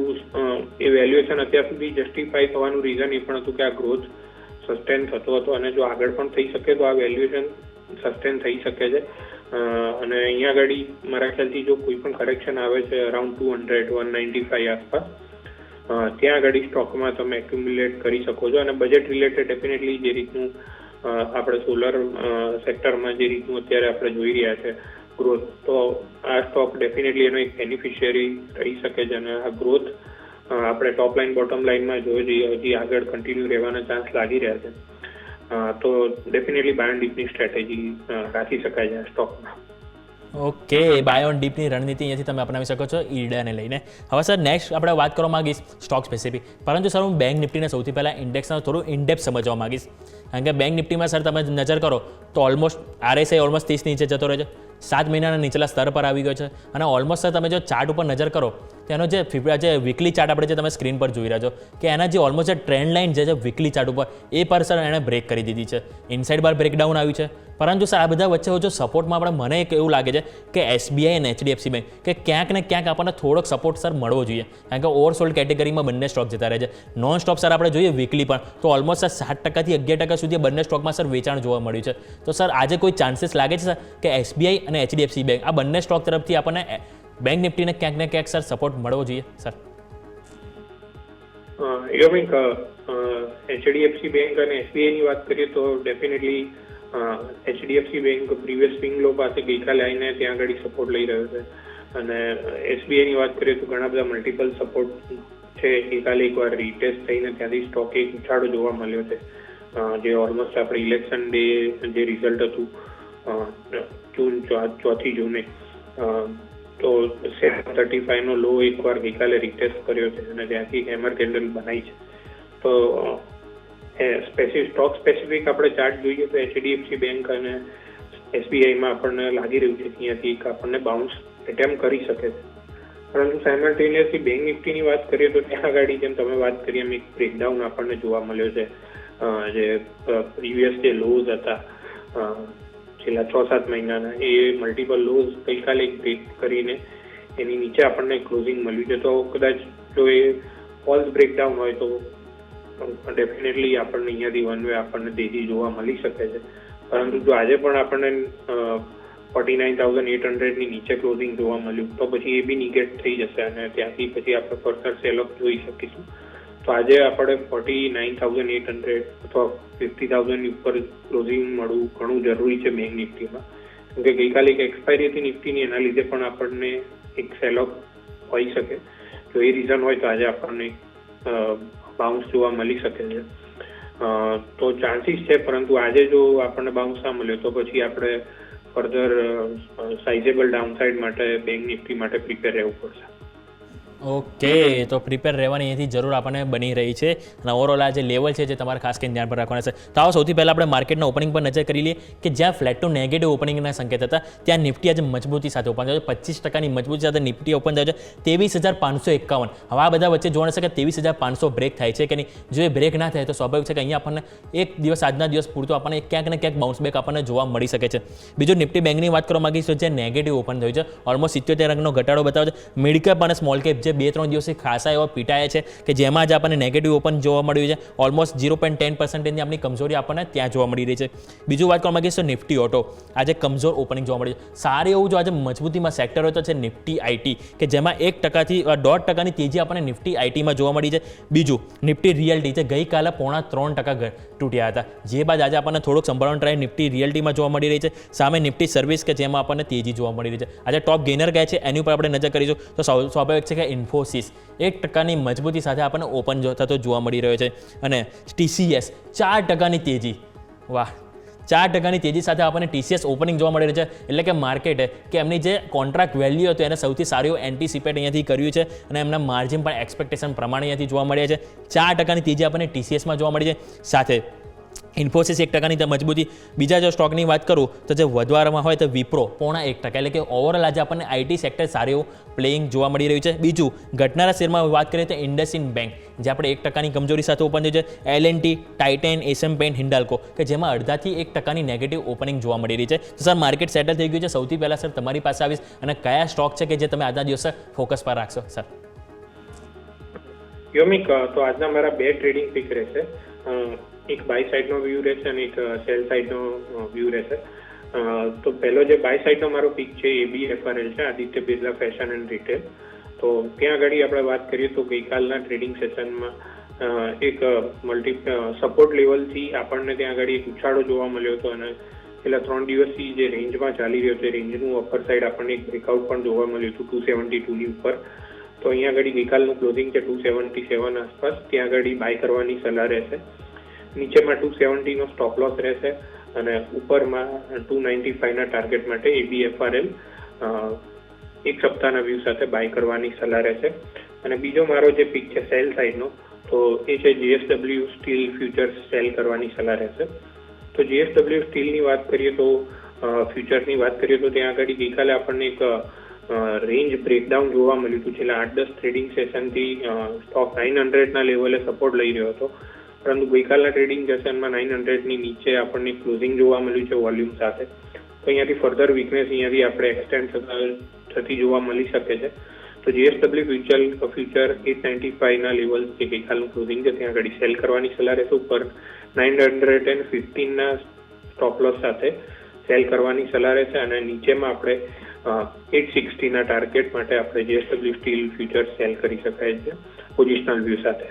એ વેલ્યુએશન અત્યાર સુધી જસ્ટિફાઈ થવાનું રીઝન એ પણ હતું કે આ ગ્રોથ સસ્ટેન થતો હતો અને જો આગળ પણ થઈ શકે તો આ વેલ્યુએશન સસ્ટેન થઈ શકે છે. અને અહીંયા આગળ મારા ખ્યાલથી જો કોઈ પણ કરેક્શન આવે છે અરાઉન્ડ 200-195 આસપાસ, ત્યાં આગળ સ્ટોકમાં તમે એક્યુમ્યુલેટ કરી શકો છો. અને બજેટ રિલેટેડ ડેફિનેટલી જે રીતનું આપણે સોલર સેક્ટરમાં જે રીતનું અત્યારે આપણે જોઈ રહ્યા છે ગ્રોથ, તો આ સ્ટોક ડેફિનેટલી એનો એક બેનિફિશિયરી રહી શકે છે. અને આ ગ્રોથ આપણે ટોપ લાઇન બોટમ લાઇનમાં જોઈએ હજી આગળ કન્ટિન્યુ રહેવાના ચાન્સ લાગી રહ્યા છે. તો ડેફિનેટલી બાય ઓન ડીપની સ્ટ્રેટેજી રાખી શકાય છે આ સ્ટોકમાં.
ઓકે, બાય ઓન ડીપની રણનીતિ અહીંયાથી તમે અપનાવી શકો છો ઈડાને લઈને. હવે સર નેક્સ્ટ આપણે વાત કરવા માંગીશ સ્ટોક સ્પેસિફિક, પરંતુ સર હું બેંક નિફ્ટીને સૌથી પહેલાં ઇન્ડેક્સના થોડું ઇનડેપ્થ સમજવા માંગીશ. કારણ કે બેંક નિફ્ટીમાં સર તમે નજર કરો તો ઓલમોસ્ટ RSI ઓલમોસ્ટ 30 નીચે જતો રહે છે, 7 મહિનાના નીચલા સ્તર પર આવી ગયો છે. અને ઓલમોસ્ટ સર તમે જો ચાર્ટ ઉપર નજર કરો તેનો જે વીકલી ચાર્ટ આપણે જે તમે સ્ક્રીન પર જોઈ રહ્યા છો કે એના જે ઓલમોસ્ટ જે ટ્રેન્ડ લાઇન જે છે વીકલી ચાર્ટ ઉપર એ પર સર એણે બ્રેક કરી દીધી છે. ઇનસાઇડ બાર બ્રેકડાઉન આવ્યું છે, પરંતુ સર આ બધા વચ્ચે જો સપોર્ટમાં આપણે મને એક એવું લાગે છે કે SBI અને HDFC બેંક કે ક્યાંક ને ક્યાંક આપણને થોડોક સપોર્ટ સર મળવો જોઈએ. કારણ કે ઓવરસોલ્ડ કેટેગરીમાં બંને સ્ટોક જતા રહે છે. નોન સ્ટોપ સર આપણે જોઈએ વીકલી પણ તો ઓલમોસ્ટ સર 7% થી 11% સુધી બંને સ્ટોકમાં સર વેચાણ જોવા મળ્યું છે. તો સર આજે કોઈ ચાન્સીસ લાગે છે સર કે SBI અને HDFC બેંક આ બંને સ્ટોક તરફથી આપણને બેંક નિફ્ટીને ક્યાંક ને ક્યાંક સર સપોર્ટ મળવો જોઈએ સર?
યોમિક, HDFC બેંક અને SBI ની વાત કરીએ તો definitely HDFC bank previous swing low પાસે ગઈકાલે આવીને ત્યાં આગળ સપોર્ટ લઈ રહ્યો છે. અને SBI ની વાત કરીએ તો ઘણા બધા મલ્ટિપલ સપોર્ટ છે. ગઈકાલે એકવાર રીટેસ્ટ થઈને ત્યાંથી સ્ટોક એક ઉછાળો જોવા મળ્યો છે, જે ઓલમોસ્ટ આપણે ઇલેક્શન ડે જે રિઝલ્ટ હતું જૂન 4 જૂને, તો 735 નો લો એકવાર ગઈકાલે રીટેસ્ટ કર્યો છે અને ત્યાંથી હેમર કેન્ડલ બનાવી છે. તો સ્ટોક સ્પેસિફિક આપણે ચાર્ટ જોઈએ તો HDFC બેંક અને SBIમાં આપણને લાગી રહ્યું છે કે અહીંયાથી એક આપણને બાઉન્સ એટેમ્પ કરી શકે છે. પરંતુ સાયમલ્ટેનિયસલી બેંક નિફ્ટીની વાત કરીએ તો ત્યાં આગળ જેમ તમે વાત કરી એમ એક બ્રેકડાઉન આપણને જોવા મળ્યો છે. જે પ્રીવિયસ જે લોઝ હતા છેલ્લા 6-7 મહિનાના એ મલ્ટિપલ લોઝ ગઈકાલે બ્રેક કરીને એની નીચે આપણને ક્લોઝિંગ મળ્યું છે. તો કદાચ જો એ ફોલ્સ બ્રેકડાઉન હોય તો ડેફિનેટલી આપણને અહીંયાથી વન વે આપણને તેજી જોવા મળી શકે છે. પરંતુ જો આજે પણ આપણને 49,800 ની નીચે ક્લોઝિંગ જોવા મળ્યું તો પછી એ બી નિગેટ થઈ જશે અને ત્યાંથી પછી આપણે ફર્ધર સેલ ઓફ જોઈ શકીશું. તો આજે આપણે 49,800 અથવા 50,000 ની ઉપર ક્લોઝિંગ મળવું ઘણું જરૂરી છે બેંક નિફ્ટીમાં. કેમ કે ગઈકાલે એક એક્સપાયરી હતી નિફ્ટીની, એના લીધે પણ આપણને એક સેલ ઓફ હોઈ શકે. જો એ રીઝન હોય તો આજે આપણને બાઉન્સ જોવા મળી શકે છે. તો ચાન્સીસ છે, પરંતુ આજે જો આપણને બાઉન્સ ના મળ્યો તો પછી આપણે ફર્ધર સાઇઝેબલ ડાઉનસાઇડ માટે બેંક નિફ્ટી માટે પ્રિપેર રહેવું પડશે.
ઓકે, તો પ્રિપેર રહેવાની અહીંથી જરૂર આપણને બની રહી છે. અને ઓવરઓલ આ જે લેવલ છે જે તમારે ખાસ કરીને ધ્યાન પર રાખવાના છે. તો આવો સૌથી પહેલાં આપણે માર્કેટના ઓપનિંગ પર નજર કરી લઈએ કે જ્યાં ફ્લેટ ટુ નેગેટિવ ઓપનિંગના સંકેત હતા ત્યાં નિફ્ટી આજે મજબૂતી સાથે ઓપન થયો છે. 25% મજબૂતી સાથે નિફ્ટી ઓપન થયો છે 23,551. હવે આ બધા વચ્ચે જોવાનું છે કે 23,500 બ્રેક થાય છે કે નહીં. જો એ બ્રેક ના થાય તો સ્વાભાવિક છે કે અહીંયા આપણને એક દિવસ આજના દિવસ પૂરતો આપણને ક્યાંક ને ક્યાંક બાઉન્સ બેક આપણને જોવા મળી શકે છે. બીજું નિફ્ટી બેંકની વાત કરવા માંગીશ તો જે નેગેટિવ ઓપન થયું છે ઓલમોસ્ટ 77 અંકનો ઘટાડો બતાવે છે. મિડ કેપ અને સ્મોલ કેપ જે 2-3 દિવસથી ખાસા એવા પીટાયા છે કે જેમાં જ આપણને નેગેટિવ ઓપન જોવા મળ્યું છે. ઓલમોસ્ટ 0.10%ની આપણી કમજોરી આપણને ત્યાં જોવા મળી રહી છે. બીજું વાત કરવા માંગીશ તો નિફ્ટી ઓટો આજે કમજોર ઓપનિંગ જોવા મળી છે. સારું એવું જો આજે મજબૂતીમાં સેક્ટર હોય તો છે નિફ્ટી IT કે જેમાં 1%થી 1.5%ની તેજી આપણને નિફ્ટી ITમાં જોવા મળી છે. બીજું નિફ્ટી રિયલ્ટી જે ગઈકાલે 0.3% તૂટ્યા હતા, જે બાદ આજે આપણને થોડોક સંભાળવાનો ટ્રાય નિફ્ટી રિયલ્ટીમાં જોવા મળી રહી છે. સામે નિફ્ટી સર્વિસ કે જેમાં આપણને તેજી જોવા મળી રહી છે. આજે ટોપ ગેનર ગયા છે એની ઉપર આપણે નજર કરીશું તો સ્વાભાવિક છે કે ઇન્ફોસિસ 1%ની મજબૂતી સાથે આપણને ઓપન થતો જોવા મળી રહ્યો છે. અને TCS 4%ની તેજી, વાહ, 4%ની તેજી સાથે આપણને TCS ઓપનિંગ જોવા મળી રહ્યું છે. એટલે કે માર્કેટે કે એમની જે કોન્ટ્રાક્ટ વેલ્યુ હતો એને સૌથી સારું એવું એન્ટિસિપેટ અહીંયાથી કર્યું છે અને એમના માર્જિન પણ એક્સપેક્ટેશન પ્રમાણે અહીંયાથી જોવા મળ્યા છે. 4%ની તેજી આપણને TCSમાં જોવા મળી છે. સાથે ઇન્ફોસિસ 1%ની મજબૂતી. બીજા જો સ્ટોકની વાત કરું તો જે વધવામાં હોય તો વિપ્રો 0.1%. એટલે કે ઓવરઓલ આજે આપણને IT સેક્ટર સારું એવું પ્લેઇંગ જોવા મળી રહ્યું છે. બીજું ઘટનારા શેરમાં વાત કરીએ તો ઇન્ડસઇન્ડ બેંક જે આપણે 1%ની કમજોરી સાથે ઓપન થયું છે. L&T, Titan, Asian paint, Hindalco કે જેમાં 1.5% થી 1%ની નેગેટિવ ઓપનિંગ જોવા મળી રહી છે. તો સર માર્કેટ સેટલ થઈ ગયું છે. સૌથી પહેલાં સર તમારી પાસે આવીશ અને કયા સ્ટોક છે કે જે તમે આજના દિવસે ફોકસ પર રાખશો સર?
યોમિક, તો આજના મારા 2 ટ્રેડિંગ પિક રહેશે. એક બાય સાઇડનો વ્યૂ રહેશે અને એક સેલ સાઇડનો વ્યૂ રહેશે. તો પહેલો જે બાય સાઇડનો મારો પિક છે એ ABFRL છે, Aditya Birla fashion and retail. તો ત્યાં આગળ આપણે વાત કરીએ તો ગઈકાલના ટ્રેડિંગ સેશનમાં એક સપોર્ટ લેવલથી આપણને ત્યાં આગળ એક ઉછાળો જોવા મળ્યો હતો અને છેલ્લા 3 દિવસથી જે રેન્જમાં ચાલી રહ્યો છે રેન્જનું અપર સાઇડ આપણને એક બ્રેકઆઉટ પણ જોવા મળ્યું હતું 272 ની ઉપર. તો અહીંયા આગળ ગઈકાલનું ક્લોઝિંગ છે 277 આસપાસ, ત્યાં આગળ બાય કરવાની સલાહ રહેશે. નીચેમાં 270 નો સ્ટોપ લોસ રહેશે અને ઉપરમાં 295 ના ટાર્ગેટ માટે ABFRL એક સપ્તાહના વ્યૂ સાથે બાય કરવાની સલાહ રહેશે. અને બીજો મારો જે પિક છે સેલ સાઇડનો, તો એ છે JSW સ્ટીલ ફ્યુચર્સ સેલ કરવાની સલાહ રહેશે. તો JSW સ્ટીલની વાત કરીએ તો ફ્યુચર્સની વાત કરીએ તો ત્યાં આગળ ગઈકાલે આપણને એક રેન્જ બ્રેકડાઉન જોવા મળ્યું હતું. છેલ્લા 8-10 ટ્રેડિંગ સેશનથી સ્ટોક 900ના લેવલે સપોર્ટ લઈ રહ્યો હતો, પરંતુ ગઈકાલના ટ્રેડિંગ સેશનમાં 900ની નીચે આપણને ક્લોઝિંગ જોવા મળ્યું છે વોલ્યુમ સાથે. તો અહીંયાથી ફર્ધર વીકનેસ અહીંયાથી આપણે એક્સટેન્ડ થતી જોવા મળી શકે છે. તો JSW ફ્યુચર 895ના લેવલ જે ગઈકાલનું ક્લોઝિંગ છે ત્યાં આગળ સેલ કરવાની સલાહ રહેશે. ઉપર 915ના સ્ટોપ લોસ સાથે સેલ કરવાની સલાહ રહેશે અને નીચેમાં આપણે 860ના ટાર્ગેટ માટે આપણે JSW સ્ટીલ ફ્યુચર સેલ કરી શકાય છે પોઝિશનલ વ્યૂ સાથે.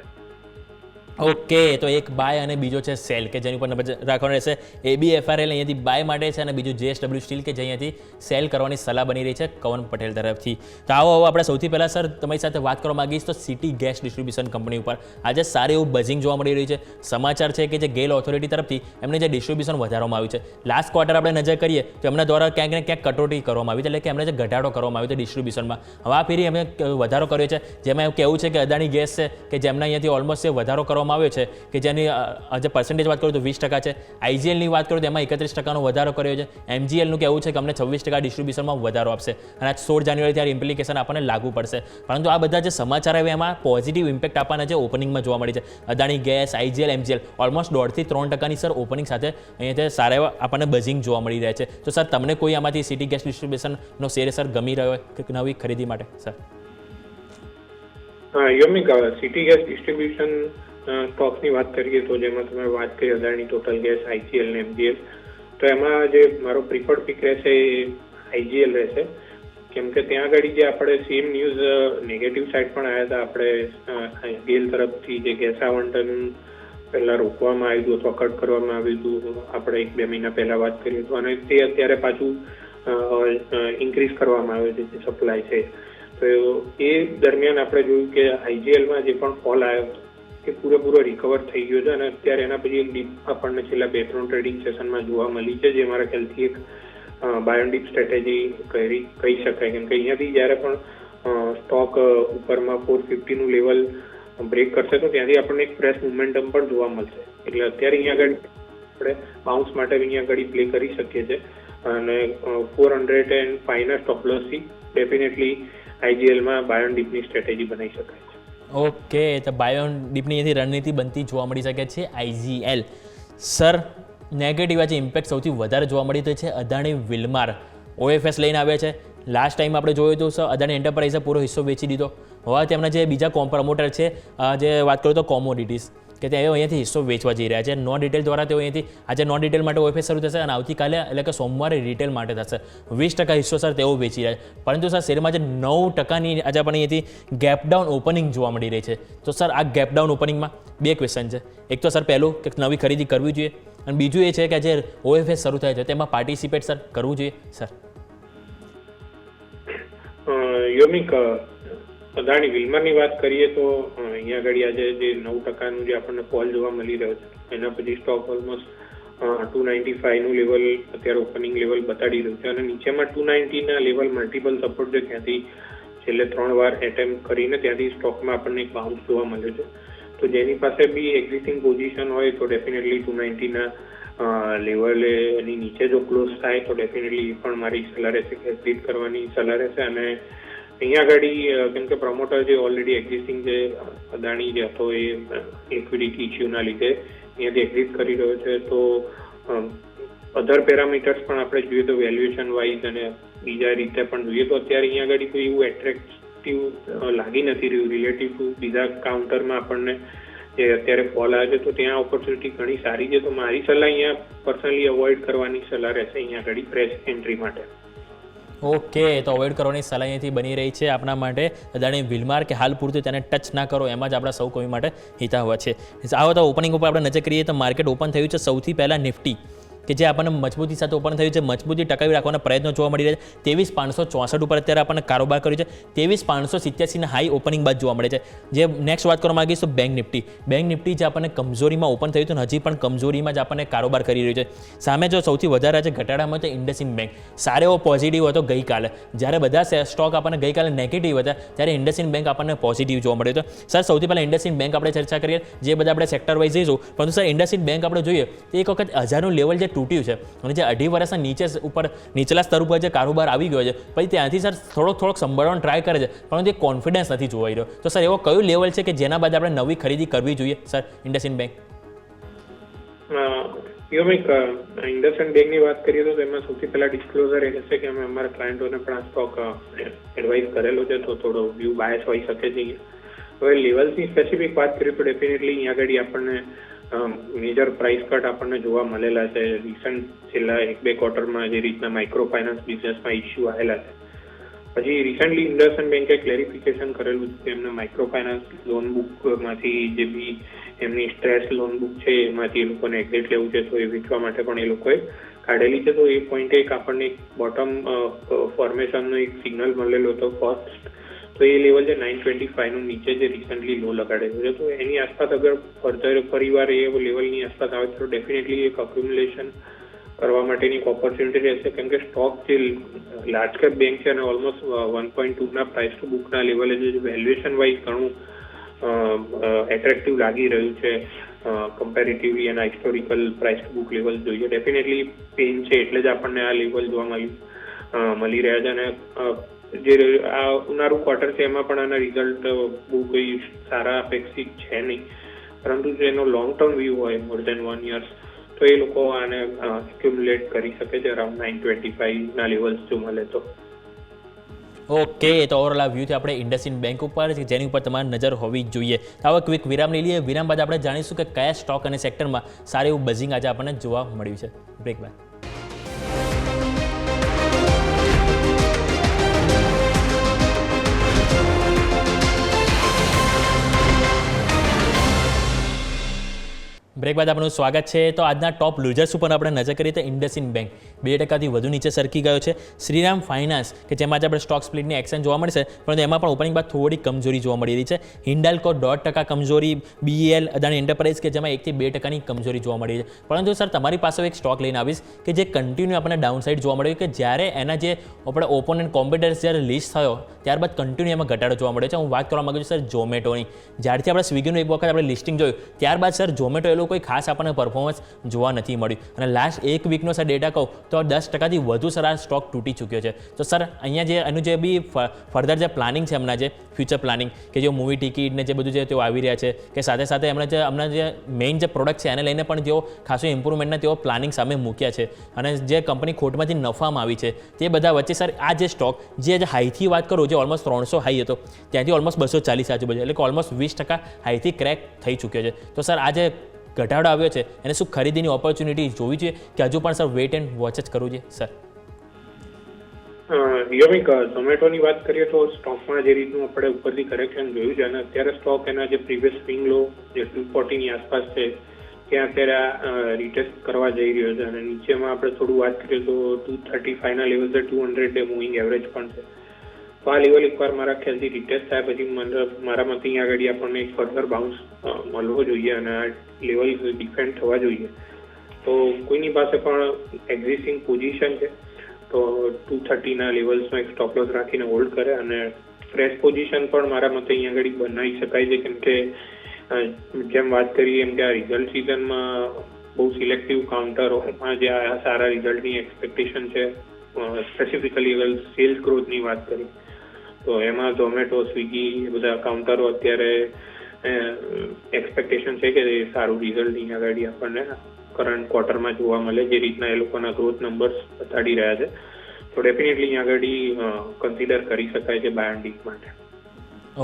ઓકે, તો એક બાય અને બીજો છે સેલ કે જેની ઉપર નજર રાખવાનું રહેશે. ABFRL અહીંયાથી બાય માટે છે અને બીજું JSW સ્ટીલ કે જે અહીંયાથી સેલ કરવાની સલાહ બની રહી છે કવન પટેલ તરફથી. તો આવો આપણે સૌથી પહેલાં સર તમારી સાથે વાત કરવા માંગીશ તો સિટી ગેસ ડિસ્ટ્રીબ્યુશન કંપની ઉપર આજે સારું એવું બઝિંગ જોવા મળી રહ્યું છે. સમાચાર છે કે જે ગેલ ઓથોરિટી તરફથી એમને જે ડિસ્ટ્રીબ્યુશન વધારવામાં આવ્યું છે, લાસ્ટ ક્વાર્ટર આપણે નજર કરીએ તો એમના દ્વારા ક્યાંક ને ક્યાંક કટોટી કરવામાં આવી છે, એટલે કે એમને જે ઘટાડો કરવામાં આવ્યો છે ડિસ્ટ્રીબ્યુશનમાં. હવે આ ફેરી એમને વધારો કર્યો છે, જેમાં એવું કહેવું છે કે અદાણી ગેસ છે કે જેમના અહીંયાથી ઓલમોસ્ટ વધારો કરવામાં આવ્યો છે કે જેની જે પર્સન્ટેજ વાત કરું તો 20% છે. IGLની વાત કરું તો એમાં 31%નો વધારો કર્યો છે. MGLનું કહેવું છે કે અમને 26% ડિસ્ટ્રીબ્યુશનમાં વધારો આપશે અને આ 16 જાન્યુઆરી ત્યારે ઇમ્પ્લિકેશન આપણને લાગુ પડશે. પરંતુ આ બધા જે સમાચાર આવ્યા એમાં પોઝિટિવ ઇમ્પેક્ટ આપવાના જે ઓપનિંગમાં જોવા મળી છે. Adani gas, IGL, MGL almost 1.5 થી 3%ની સર ઓપનિંગ સાથે અહીંયાથી સારા એવા આપણને બઝિંગ જોવા મળી રહ્યા છે. તો સર તમને કોઈ આમાંથી સિટી ગેસ ડિસ્ટ્રીબ્યુશનનો શેર સર ગમી રહ્યો હોય કે નવી ખરીદી માટે સર?
યમિક, સિટી ગેસ ડિસ્ટ્રીબ્યુશન સ્ટોક્સની વાત કરીએ તો જેમાં તમે વાત કરી અદાણી, ટોટલ ગેસ, IGL અને MGL, તો એમાં જે મારો પ્રિફર્ડ પિક રહેશે એ IGL રહેશે. કેમ કે ત્યાં આગળ જે આપણે સેમ ન્યૂઝ નેગેટિવ સાઇડ પણ આવ્યા હતા. આપણે ગેલ તરફથી જે ગેસ આવંટન પહેલાં રોકવામાં આવ્યું હતું અથવા કટ કરવામાં આવ્યું હતું, આપણે 1-2 મહિના પહેલાં વાત કરી હતું, અને તે અત્યારે પાછું ઇન્ક્રીઝ કરવામાં આવ્યું છે જે સપ્લાય છે. તો એ દરમિયાન આપણે જોયું કે IGLમાં જે પણ ફોલ આવ્યો હતો એ પૂરેપૂરો રિકવર થઈ ગયો છે અને અત્યારે એના પછી એક ડીપ આપણને છેલ્લા 2-3 ટ્રેડિંગ સેશનમાં જોવા મળી છે, જે મારા ખ્યાલથી એક બાય ડીપ સ્ટ્રેટેજી કહી શકાય. કેમ કે અહીંયાથી જ્યારે પણ સ્ટોક ઉપરમાં 450નું લેવલ બ્રેક કરશે તો ત્યાંથી આપણને એક ફ્રેશ મોમેન્ટમ પણ જોવા મળશે. એટલે અત્યારે અહીંયા આગળ આપણે બાઉન્સ માટે અહીંયા આગળ પ્લે કરી શકીએ છીએ અને 405ના સ્ટોપ લોસથી ડેફિનેટલી IGLમાં બાય ડીપની સ્ટ્રેટેજી બનાવી શકાય છે.
ઓકે, તો બાયોન ડીપની અહીંથી રણનીતિ બનતી જોવા મળી શકે છે IGL. સર નેગેટિવ આજે ઇમ્પેક્ટ સૌથી વધારે જોવા મળી તો છે અદાણી વિલમાર OFS લઈને આવે છે. લાસ્ટ ટાઈમ આપણે જોયું હતું સર અદાણી એન્ટરપ્રાઇઝે પૂરો હિસ્સો વેચી દીધો. હવે તેમના જે બીજા પ્રમોટર છે જે વાત કરું તો કોમોડિટીઝ કે તેઓ અહીંયાથી હિસ્સો વેચવા જઈ રહ્યા છે. નોન રિટેલ દ્વારા તેઓ અહીંયાથી આજે નોન રિટેલ માટે OFS શરૂ થશે અને આવતીકાલે એટલે કે સોમવારે રિટેલ માટે થશે. 20% હિસ્સો સર તેઓ વેચી રહ્યા છે. પરંતુ સર શેરમાં જે 9%ની આજે આપણને અહીંયાથી ગેપ ડાઉન ઓપનિંગ જોવા મળી રહી છે. તો સર આ ગેપ ડાઉન ઓપનિંગમાં 2 ક્વેશ્ચન છે. એક તો સર પહેલું કે નવી ખરીદી કરવી જોઈએ અને બીજું એ છે કે જે OFS શરૂ થાય છે તેમાં પાર્ટિસિપેટ સર કરવું જોઈએ સર?
યોમિક, અદાણી વિલમારની વાત કરીએ તો અહીંયા આગળ આજે જે 9%નું જે આપણને ફોલ જોવા મળી રહ્યો છે એના પછી સ્ટોક ઓલમોસ્ટ 295નું લેવલ અત્યારે ઓપનિંગ લેવલ બતાડી રહ્યું છે અને નીચેમાં 290ના લેવલ મલ્ટિપલ સપોર્ટ છે, ત્યાંથી છેલ્લે 3 વાર એટેમ્પ કરીને ત્યાંથી સ્ટોકમાં આપણને એક બાઉન્સ જોવા મળ્યો છે. તો જેની પાસે બી એક્ઝિસ્ટિંગ પોઝિશન હોય તો ડેફિનેટલી 290ના લેવલે એની નીચે જો ક્લોઝ થાય તો ડેફિનેટલી એ પણ મારી સલાહ રહેશે કે એક્ઝિટ કરવાની સલાહ રહેશે. અને અહીંયા આગળ કેમ કે પ્રમોટર જે ઓલરેડી એક્ઝિસ્ટિંગ જે અદાણી જે હતો એ લિક્વિડિટી ઇસ્યુના લીધે અહીંયાથી એક્ઝિટ કરી રહ્યો છે. તો અધર પેરામીટર્સ પણ આપણે જોઈએ તો વેલ્યુએશન વાઇઝ અને બીજા રીતે પણ જોઈએ તો અત્યારે અહીંયા આગળ કોઈ એવું એટ્રેક્ટિવ લાગી નથી રહ્યું રિલેટિવ ટુ બીજા કાઉન્ટરમાં આપણને જે અત્યારે ફોલ આવે છે. તો ત્યાં ઓપોર્ચ્યુનિટી ઘણી સારી છે. તો મારી સલાહ અહીંયા પર્સનલી અવોઇડ કરવાની સલાહ રહેશે અહીંયા આગળ ફ્રેશ એન્ટ્રી માટે.
ઓકે, તો અવોઇડ કરવાની સલાહ અહીંયાથી બની રહી છે આપણા માટે. અદાણી વિલમાર કે હાલ પૂરતું તેને ટચ ના કરો એમાં જ આપણા સૌ કોઈ માટે હિતાવહ છે. આવો તો ઓપનિંગ ઉપર આપણે નજર કરીએ તો માર્કેટ ઓપન થયું છે સૌથી પહેલાં નિફ્ટી કે જે આપણને મજબૂતી સાથે ઓપન થયું છે, મજબૂતી ટકાવી રાખવાના પ્રયત્નો જોવા મળી રહ્યા છે. 23,564 ઉપર અત્યારે આપણને કારોબાર કર્યું છે. 23,587 હાઈ ઓપનિંગ બાદ જોવા મળે છે. જે નેક્સ્ટ વાત કરવા માંગીશ તો બેંક નિફ્ટી જે આપણને કમજોરીમાં ઓપન થયું હતું હજી પણ કમજોરીમાં જ આપણને કારોબાર કરી રહ્યું છે. સામે જો સૌથી વધારે આજે ઘટાડામાં તો IndusInd બેંક સારો એવો પોઝિટિવ હતો ગઈકાલે. જ્યારે બધા સ્ટોક આપણને ગઈકાલે નેગેટિવ હતા ત્યારે IndusInd બેંક આપણને પોઝિટિવ જોવા મળ્યો હતો. સર સૌથી પહેલાં IndusInd બેંક આપણે ચર્ચા કરીએ, જે બધા આપણે સેક્ટર વાઇઝ જઈશું. પરંતુ સર IndusInd બેંક આપણે જોઈએ તો એક વખત 1000નું લેવલ જે તૂટ્યું છે અને જે 2.5 વર્ષના નીચલા સ્તર ઉપર જે કારોબાર આવી ગયો છે, પછી ત્યાંથી સર થોડોક સંભાળવાનો ટ્રાય કરે છે, પરંતુ એ કોન્ફિડન્સ નથી જોવાઈ રહ્યો. તો સર એવો કયું લેવલ છે કે જેના બાદ આપણે નવી ખરીદી કરવી જોઈએ સર IndusInd બેંક?
યોમિક, IndusInd બેંકની વાત કરીએ તો એમાં સૌથી પહેલા ડિસ્ક્લોઝર એ હશે કે અમે અમારા ક્લાયન્ટોને પણ આ સ્ટોક એડવાઇસ કરેલો છે, તો થોડો વ્યૂ બાયસ હોઈ શકે છે. હવે લેવલ્સની સ્પેસિફિક વાત કરીએ તો ડેફિનેટલી અહીંયા આગળ આપણને મેજર પ્રાઇસ કટ આપણને જોવા મળેલા છે. રિસન્ટ છેલ્લા 1-2 ક્વાર્ટરમાં જે રીતના માઇક્રો ફાઇનાન્સ બિઝનેસમાં ઇસ્યુ આવેલા છે, પછી રિસન્ટલી IndusInd બેંકે ક્લેરિફિકેશન કરેલું છે કે એમને માઇક્રો ફાઇનાન્સ લોન બુકમાંથી જે બી એમની સ્ટ્રેસ લોન બુક છે એમાંથી એ લોકોને એક્ઝિટ લેવું છે, તો એ વેચવા માટે પણ એ લોકોએ કાઢેલી છે. તો એ પોઈન્ટે એક આપણને એક બોટમ ફોર્મેશનનો એક સિગ્નલ મળેલો હતો ફર્સ્ટ. તો એ લેવલ છે 925નું નીચે જે રિસન્ટલી લો લગાડેલો છે, તો એની આસપાસ અગર ફરીવાર એ લેવલની આસપાસ આવે તો ડેફિનેટલી એક અક્યુમ્યુલેશન કરવા માટેની એક ઓપોર્ચ્યુનિટી રહેશે. કેમ કે સ્ટોક જે લાર્જ કેપ બેંક છે અને ઓલમોસ્ટ 1.2ના પ્રાઇસ ટુ બુકના લેવલે જે વેલ્યુએશન વાઇઝ ઘણું એટ્રેક્ટિવ લાગી રહ્યું છે કમ્પેરેટિવલી એના historical price two book level જોઈએ. ડેફિનેટલી પેન છે એટલે જ આપણને આ લેવલ જોવા મળી રહ્યા છે. અને જે આ ઉનાળુ ક્વાર્ટર છે એમાં પણ આના રિઝલ્ટ બહુ કોઈ સારા અપેક્ષિત છે નહીં, પરંતુ જો એનો લોંગ ટર્મ વ્યૂ હોય મોર દેન 1 years તો એ લોકો આને એક્યુમ્યુલેટ કરી શકે છે અરાઉન્ડ 925ના લેવલ્સ જો મળે તો.
ઓકે, તો ઓવરઓલ આ વ્યૂથી આપણે IndusInd બેંક ઉપર જેની ઉપર તમારી નજર હોવી જ જોઈએ. હવે ક્વિક વિરામ લઈ લઈએ. વિરામ બાદ આપણે જાણીશું કે કયા સ્ટોક અને સેક્ટરમાં સારું એવું બઝિંગ આજે આપણને જોવા મળ્યું છે. બ્રેક બાદ. બ્રેક બાદ આપણું સ્વાગત છે. તો આજના ટોપ લૂઝર્સ ઉપર આપણે નજર કરીએ તો IndusInd બેંક 2% વધુ નીચે સરકી ગયો છે. શ્રીરામ ફાઇનાન્સ કે જેમાં આજે આપણે સ્ટોક સ્પ્લિટની એક્શન જોવા મળશે, પરંતુ એમાં પણ ઓપનિંગ બાદ થોડી કમજોરી જોવા મળી રહી છે. હિન્ડાલ્કો 1.5% કમજોરી, BEL અદાણી એન્ટરપ્રાઇઝ કે જેમાં 1-2%ની કમજોરી જોવા મળી છે. પરંતુ સર તમારી પાસે એક સ્ટોક લઈને આવીશ કે જે કન્ટિન્યુ આપણને ડાઉન સાઇડ જોવા મળ્યું, કે જ્યારે એના જે આપણે ઓપોનન્ટ કોમ્પિટર્સ જ્યારે લિસ્ટ થયો ત્યારબાદ કન્ટિન્યુ એમાં ઘટાડો જોવા મળ્યો છે. હું વાત કરવા માંગુ છું સર ઝોમેટોની. જ્યારથી આપણે સ્વિગીનું એક વખત આપણે લિસ્ટિંગ જોયું ત્યારબાદ સર ઝોમેટો એ કોઈ ખાસ આપણને પરફોર્મન્સ જોવા નથી મળ્યું. અને લાસ્ટ એક વીકનો સર ડેટા કહું તો 10%થી વધુ સર આ સ્ટોક તૂટી ચૂક્યો છે. તો સર અહીંયા જે એનું જે બી ફર્ધર જે પ્લાનિંગ છે એમના જે ફ્યુચર પ્લાનિંગ કે જે મૂવી ટિકિટ ને જે બધું છે તેઓ આવી રહ્યા છે, કે સાથે સાથે હમણાં જે મેઇન જે પ્રોડક્ટ છે એને લઈને પણ તેઓ ખાસું ઇમ્પ્રુવમેન્ટના તેઓ પ્લાનિંગ સામે મૂક્યા છે. અને જે કંપની ખોટમાંથી નફામાં આવી છે તે બધા વચ્ચે સર આ જે સ્ટોક જે હાઈથી વાત કરું જે ઓલમોસ્ટ 300 હાઈ હતો ત્યાંથી ઓલમોસ્ટ 240 આજુબાજુ, એટલે કે ઓલમોસ્ટ 20% હાઈથી ક્રેક થઈ ચૂક્યો છે. તો સર આ જે ઘટાડો આવ્યો છે એને શું ખરીદીની ઓપોર્ચ્યુનિટી જોવી જોઈએ કે હજુ પણ સર વેઇટ એન્ડ વોચ જ કરવું જોઈએ સર?
યોમિક, ઝોમેટોની વાત કરીએ તો સ્ટોકમાં જે રીતનું આપણે ઉપરથી કરેક્શન જોયું છે અને અત્યારે સ્ટોક એના જે પ્રીવિયસ સ્વિંગ લો જે 240ની આસપાસ છે ત્યાં અત્યારે રિટેસ્ટ કરવા જઈ રહ્યો છે. અને નીચેમાં આપણે થોડું વાત કરીએ તો 235ના લેવલ છે, 200 ડે મૂવિંગ એવરેજ પણ છે. તો આ લેવલ એકવાર મારા ખ્યાલથી રિટેસ્ટ થાય પછી મારા મતે અહીંયા આગળ આપણને એક ફર્ધર બાઉન્સ મળવો જોઈએ અને આ લેવલ ડિફેન્ડ થવા જોઈએ. તો કોઈની પાસે પણ એક્ઝિસ્ટિંગ પોઝિશન છે તો 230ના લેવલ્સનો એક સ્ટોપ લોસ રાખીને હોલ્ડ કરે અને ફ્રેશ પોઝિશન પણ મારા મતે અહીંયા આગળ બનાવી શકાય છે. કેમ કે જેમ વાત કરીએ એમ કે આ રિઝલ્ટ સિઝનમાં બહુ સિલેક્ટિવ કાઉન્ટરોમાં જે આ સારા રિઝલ્ટની એક્સપેક્ટેશન છે, સ્પેસિફિકલી અગર સેલ્સ ગ્રોથની વાત કરી તો એમાં ઝોમેટો, સ્વિગી એ બધા કાઉન્ટરો અત્યારે એક્સપેક્ટેશન છે કે સારું રિઝલ્ટ અહીંયા આગળ આપણને કરંટ ક્વાર્ટરમાં જોવા મળે જે રીતના એ લોકોના ગ્રોથ નંબર્સ બતાડી રહ્યા છે. તો ડેફિનેટલી અહીંયા આગળ કન્સિડર કરી શકાય છે બાય એન્ડ ડીપ માટે.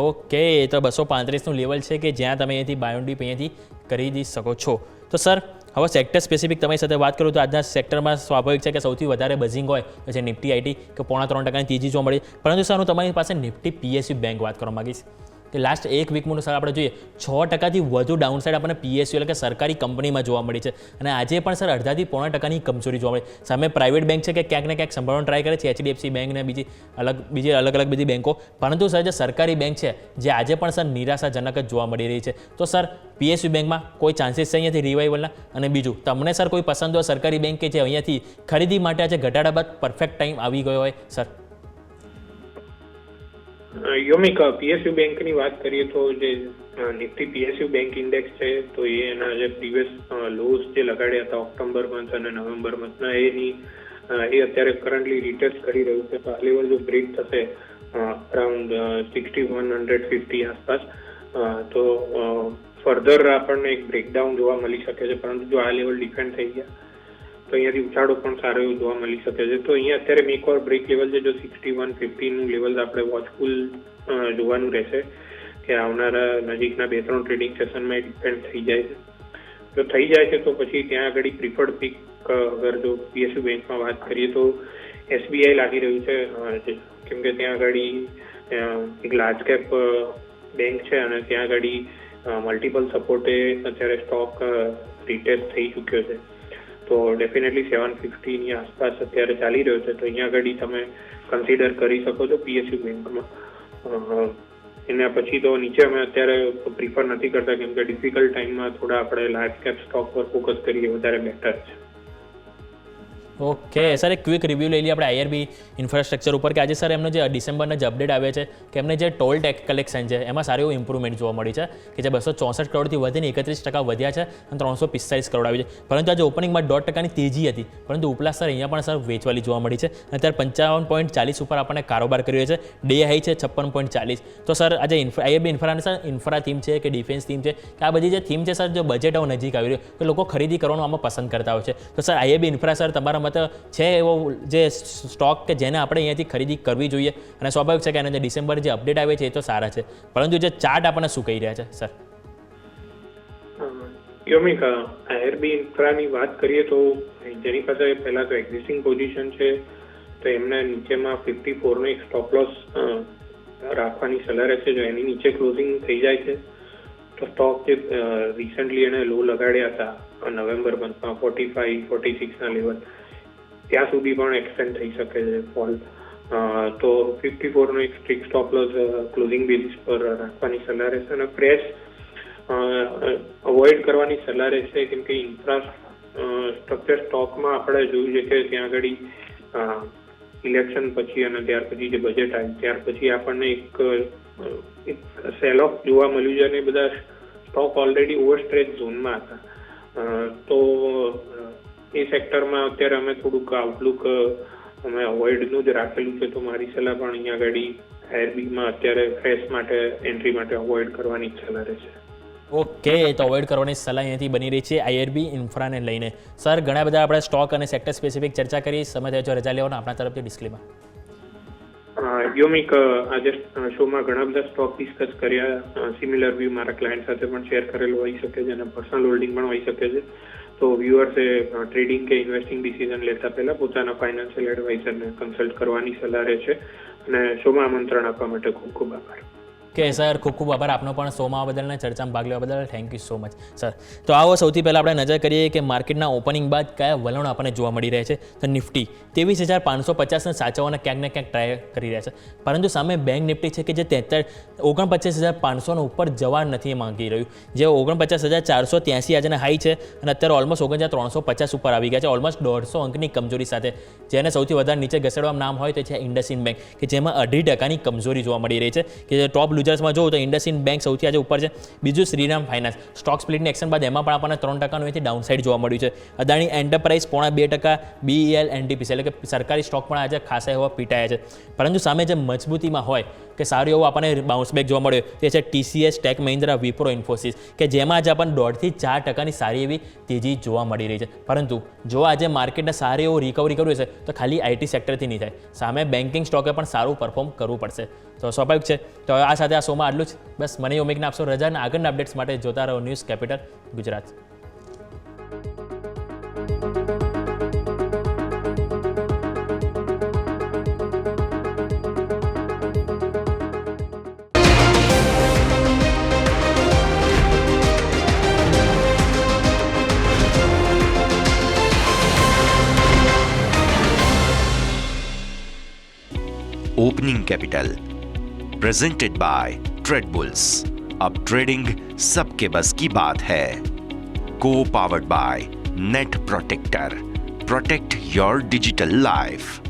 ઓકે, તો 235નું લેવલ છે કે જ્યાં તમે અહીંયાથી બાય એન્ડ ડીપ અહીંયાથી ખરીદી શકો છો. તો સર હવે સેક્ટર સ્પેસિફિક તમારી સાથે વાત કરું તો આજના સેક્ટરમાં સ્વાભાવિક છે કે સૌથી વધારે બઝિંગ હોય તો છે નિફ્ટી આઈટી કે 0.3% તેજી જોવા મળી. પરંતુ સર હું તમારી પાસે નિફ્ટી PSU બેંક વાત કરવા માંગીશ કે લાસ્ટ એક વીકનું સર આપણે જોઈએ 6%થી વધુ ડાઉનસાઇડ આપણને PSU એટલે કે સરકારી કંપનીમાં જોવા મળી છે અને આજે પણ સર અડધાથી 0.5% કમજોરી જોવા મળી. સામે પ્રાઇવેટ બેંક છે કે ક્યાંક ને ક્યાંક સંભાળવાનો ટ્રાય કરે છે, HDFC બેંક ને બીજી અલગ અલગ બધી બેંકો, પરંતુ સર જે સરકારી બેંક છે જે આજે પણ સર નિરાશાજનક જ જોવા મળી રહી છે. તો સર PSU બેંકમાં કોઈ ચાન્સીસ છે અહીંયાથી રિવાઇવલના? અને બીજું, તમને સર કોઈ પસંદ હોય સરકારી બેંક કે જે અહીંયાથી ખરીદી માટે આજે ઘટાડા બાદ પરફેક્ટ ટાઈમ આવી ગયો હોય સર?
યોમિક, PSU બેંકની વાત કરીએ તો જે નિફ્ટી PSU બેંક ઇન્ડેક્સ છે તો એ એના જે પ્રીવિયસ લોઝ જે લગાડ્યા હતા ઓક્ટોબર મંથ અને નવેમ્બર મંથના એ અત્યારે કરન્ટલી રિટેસ્ટ કરી રહ્યું છે. તો આ લેવલ જો બ્રેક થશે અરાઉન્ડ 6150 આસપાસ તો ફર્ધર આપણને એક બ્રેકડાઉન જોવા મળી શકે છે, પરંતુ જો આ લેવલ ડિફેન્ડ થઈ ગયા તો અહીંયાથી ઉછાળો પણ સારો એવો જોવા મળી શકે છે. તો અહીંયા અત્યારે મેક ઓર બ્રેક લેવલ છે, જો 6150નું લેવલ આપણે વોચફુલ જોવાનું રહેશે કે આવનારા નજીકના 2-3 ટ્રેડિંગ સેશનમાં ડિપેન્ડ થઈ જાય છે. જો થઈ જાય છે તો પછી ત્યાં આગળ પ્રિફર્ડ પિક અગર જો PSU બેંકમાં વાત કરીએ તો SBI લાગી રહ્યું છે, કેમ કે ત્યાં આગળ એક લાર્જ કેપ બેંક છે અને ત્યાં આગળ મલ્ટિપલ સપોર્ટે અત્યારે સ્ટોક રિટેસ્ટ થઈ ચૂક્યો છે. તો ડેફિનેટલી 750ની આસપાસ અત્યારે ચાલી રહ્યો છે, તો અહીંયા આગળ તમે કન્સિડર કરી શકો છો PSU બેંકમાં. એના પછી તો નીચે અમે અત્યારે પ્રિફર નથી કરતા, કેમ કે ડિફિકલ્ટ ટાઈમમાં થોડા આપણે લાર્જ કેપ સ્ટોક પર ફોકસ કરીએ વધારે બેટર છે.
ઓકે સર, એક ક્વિક રિવ્યૂ લઈ લઈએ આપણે IRB ઇન્ફ્રાસ્ટ્રક્ચર ઉપર કે આજે સર એમનો જે ડિસેમ્બરના જે અપડેટ આવે છે કે એમને જે ટોલ ટેક્સ કલેક્શન છે એમાં સારું એવું ઇમ્પ્રુવમેન્ટ જોવા મળી છે કે જે 264 કરોડથી વધીને 31% વધ્યા છે અને 345 કરોડ આવી છે. પરંતુ આજે ઓપનિંગમાં 1.5%ની તેજી હતી, પરંતુ ઉપલા સર અહીંયા પણ સર વેચવાલી જોવા મળી છે અને અત્યારે 55.40 ઉપર આપણને કારોબાર કર્યો છે. ડે હાઈ છે 56.40. તો સર આજે IRB ઇન્ફ્રાની સર ઇન્ફ્રા થીમ છે કે ડિફેન્સ થીમ છે કે આ બધી જે થીમ છે સર, જો બજેટ આવું નજીક આવી રહ્યું તો લોકો ખરીદી કરવાનું આમાં પસંદ કરતા હોય છે. તો સર IRB ઇન્ફ્રા સર તમારા છે એવો જે સ્ટોક કે જેને આપણે અહીંયાથી ખરીદી કરવી જોઈએ? અને સ્વાભાવિક છે કે એના જે ડિસેમ્બર જે અપડેટ આવે છે એ તો સારા છે, પરંતુ જે ચાર્ટ આપણને શું કહી રહ્યા છે સર?
યોમિક, IRB ઇન્ફ્રાની વાત કરીએ તો જેની પાસે પહેલા તો એક્ઝિસ્ટિંગ પોઝિશન છે તો એમને નીચેમાં 54 નો એક સ્ટોપ લોસ રાખવાની સલાહ રહેશે. જો એની નીચે ક્લોઝિંગ થઈ જાય છે તો સ્ટોક જે રિસન્ટલી એને લો લગાડ્યા હતા નવેમ્બર મંથમાં 45-46 ના લેવલ, ત્યાં સુધી પણ એક્સટેન્ડ થઈ શકે છે ફોલ. તો 54 નો એક strict stop loss closing basis પર રાખવાની સલાહ રહેશે અને ફ્રેશ અવોઇડ કરવાની સલાહ રહેશે, કેમ કે ઇન્ફ્રાસ્ટ્રક્ચર સ્ટોકમાં આપણે જોયું છે કે ત્યાં આગળ ઇલેક્શન પછી અને ત્યાર પછી જે બજેટ આવ્યું ત્યાર પછી આપણને એક સેલ ઓફ જોવા મળ્યું છે અને બધા સ્ટોક ઓલરેડી ઓવરસ્ટ્રેચ ઝોનમાં હતા. તો એ સેક્ટરમાં અત્યારે અમે થોડુંક આઉટલુક અમે અવોઇડનું જ રાખેલું છે. તો મારી સલાહ પણ અહીંયા આગળ IRBમાં અત્યારે ફ્રેશ માટે એન્ટ્રી માટે અવોઇડ કરવાની સલાહ રહેશે.
ઓકે, તો અવોઇડ કરવાની સલાહ અહીંયાથી બની રહી છે IRB ઇન્ફ્રાને લઈને. સર, ઘણા બધા આપણે સ્ટોક અને સેક્ટર સ્પેસિફિક ચર્ચા કરી, સમય થયો રજા લેવાનો આપણા તરફથી ડિસ્ક્લેમર.
યોમિક, આજે શોમાં ઘણા બધા સ્ટોક ડિસ્કસ કર્યા. સિમિલર વ્યૂ મારા ક્લાયન્ટ સાથે પણ શેર કરેલો હોઈ શકે છે અને પર્સનલ હોલ્ડિંગ પણ હોઈ શકે છે. તો વ્યુઅર્સે ટ્રેડિંગ કે ઇન્વેસ્ટિંગ ડિસિઝન લેતા પહેલા પોતાના ફાઇનાન્શિયલ એડવાઇઝરને કન્સલ્ટ કરવાની સલાહ રહે છે. અને શોમાં આમંત્રણ આપવા માટે ખૂબ ખૂબ આભાર.
કે સર, ખૂબ ખૂબ આભાર આપનો પણ શોમાં આવવા બદલ અને ચર્ચામાં ભાગ લેવા બદલ. Thank you so much sir. તો આવો સૌથી પહેલાં આપણે નજર કરીએ કે માર્કેટના ઓપનિંગ બાદ કયા વલણ આપણને જોવા મળી રહ્યા છે. તો નિફ્ટી 23,550ને સાચવવાના ક્યાંક ને ક્યાંક ટ્રાય કરી રહ્યા છે, પરંતુ સામે બેંક નિફ્ટી છે કે જે 49,500 ઉપર જવા નથી માંગી રહ્યું, જે 49,483 આજના હાઈ છે અને અત્યારે ઓલમોસ્ટ 49,350 ઉપર આવી ગયા છે, ઓલમોસ્ટ 150 અંકની કમજોરી સાથે. જેને સૌથી વધારે નીચે ઘસેડવાનું નામ હોય તો છે IndusInd બેંક, કે જેમાં 2.5%ની કમજોરી જોવા મળી રહી છે. કે ટોપ લૂઝર્સમાં જોઉં તો IndusInd બેંક સૌથી આજે ઉપર છે. બીજું શ્રીરામ ફાઇનાન્સ, સ્ટોક સ્પ્લિટની એક્શન બાદ એમાં પણ આપણને 3%નું અહીંથી ડાઉનસાઇડ જોવા મળ્યું છે. અદાણી એન્ટરપ્રાઇઝ 0.5%, BEL NTPC એટલે કે સરકારી સ્ટોક પણ આજે ખાસા એવા પીટાયા છે. પરંતુ સામે જે મજબૂતીમાં હોય કે સારું એવું આપણને બાઉન્સ બેક જોવા મળ્યું તે છે TCS, ટેક મહિન્દ્રા, વિપ્રો, ઇન્ફોસિસ, કે જેમાં આજે આપણને 2-4%ની સારી એવી તેજી જોવા મળી રહી છે. પરંતુ જો આજે માર્કેટને સારી એવું રિકવરી કરવું છે તો ખાલી IT સેક્ટરથી નહીં થાય, સામે બેન્કિંગ સ્ટોકે પણ સારું પરફોર્મ કરવું પડશે. તો સ્વાભાવિક છે. તો આ સાથે આ શોમાં આટલું જ. બસ મને યોમિકને આપશો રજા અને આગળના અપડેટ્સ માટે જોતા રહો news capital Gujarat.
Opening capital presented by Tradebulls. अब ट्रेडिंग सबके बस की बात है। को powered by net protector, protect your digital life.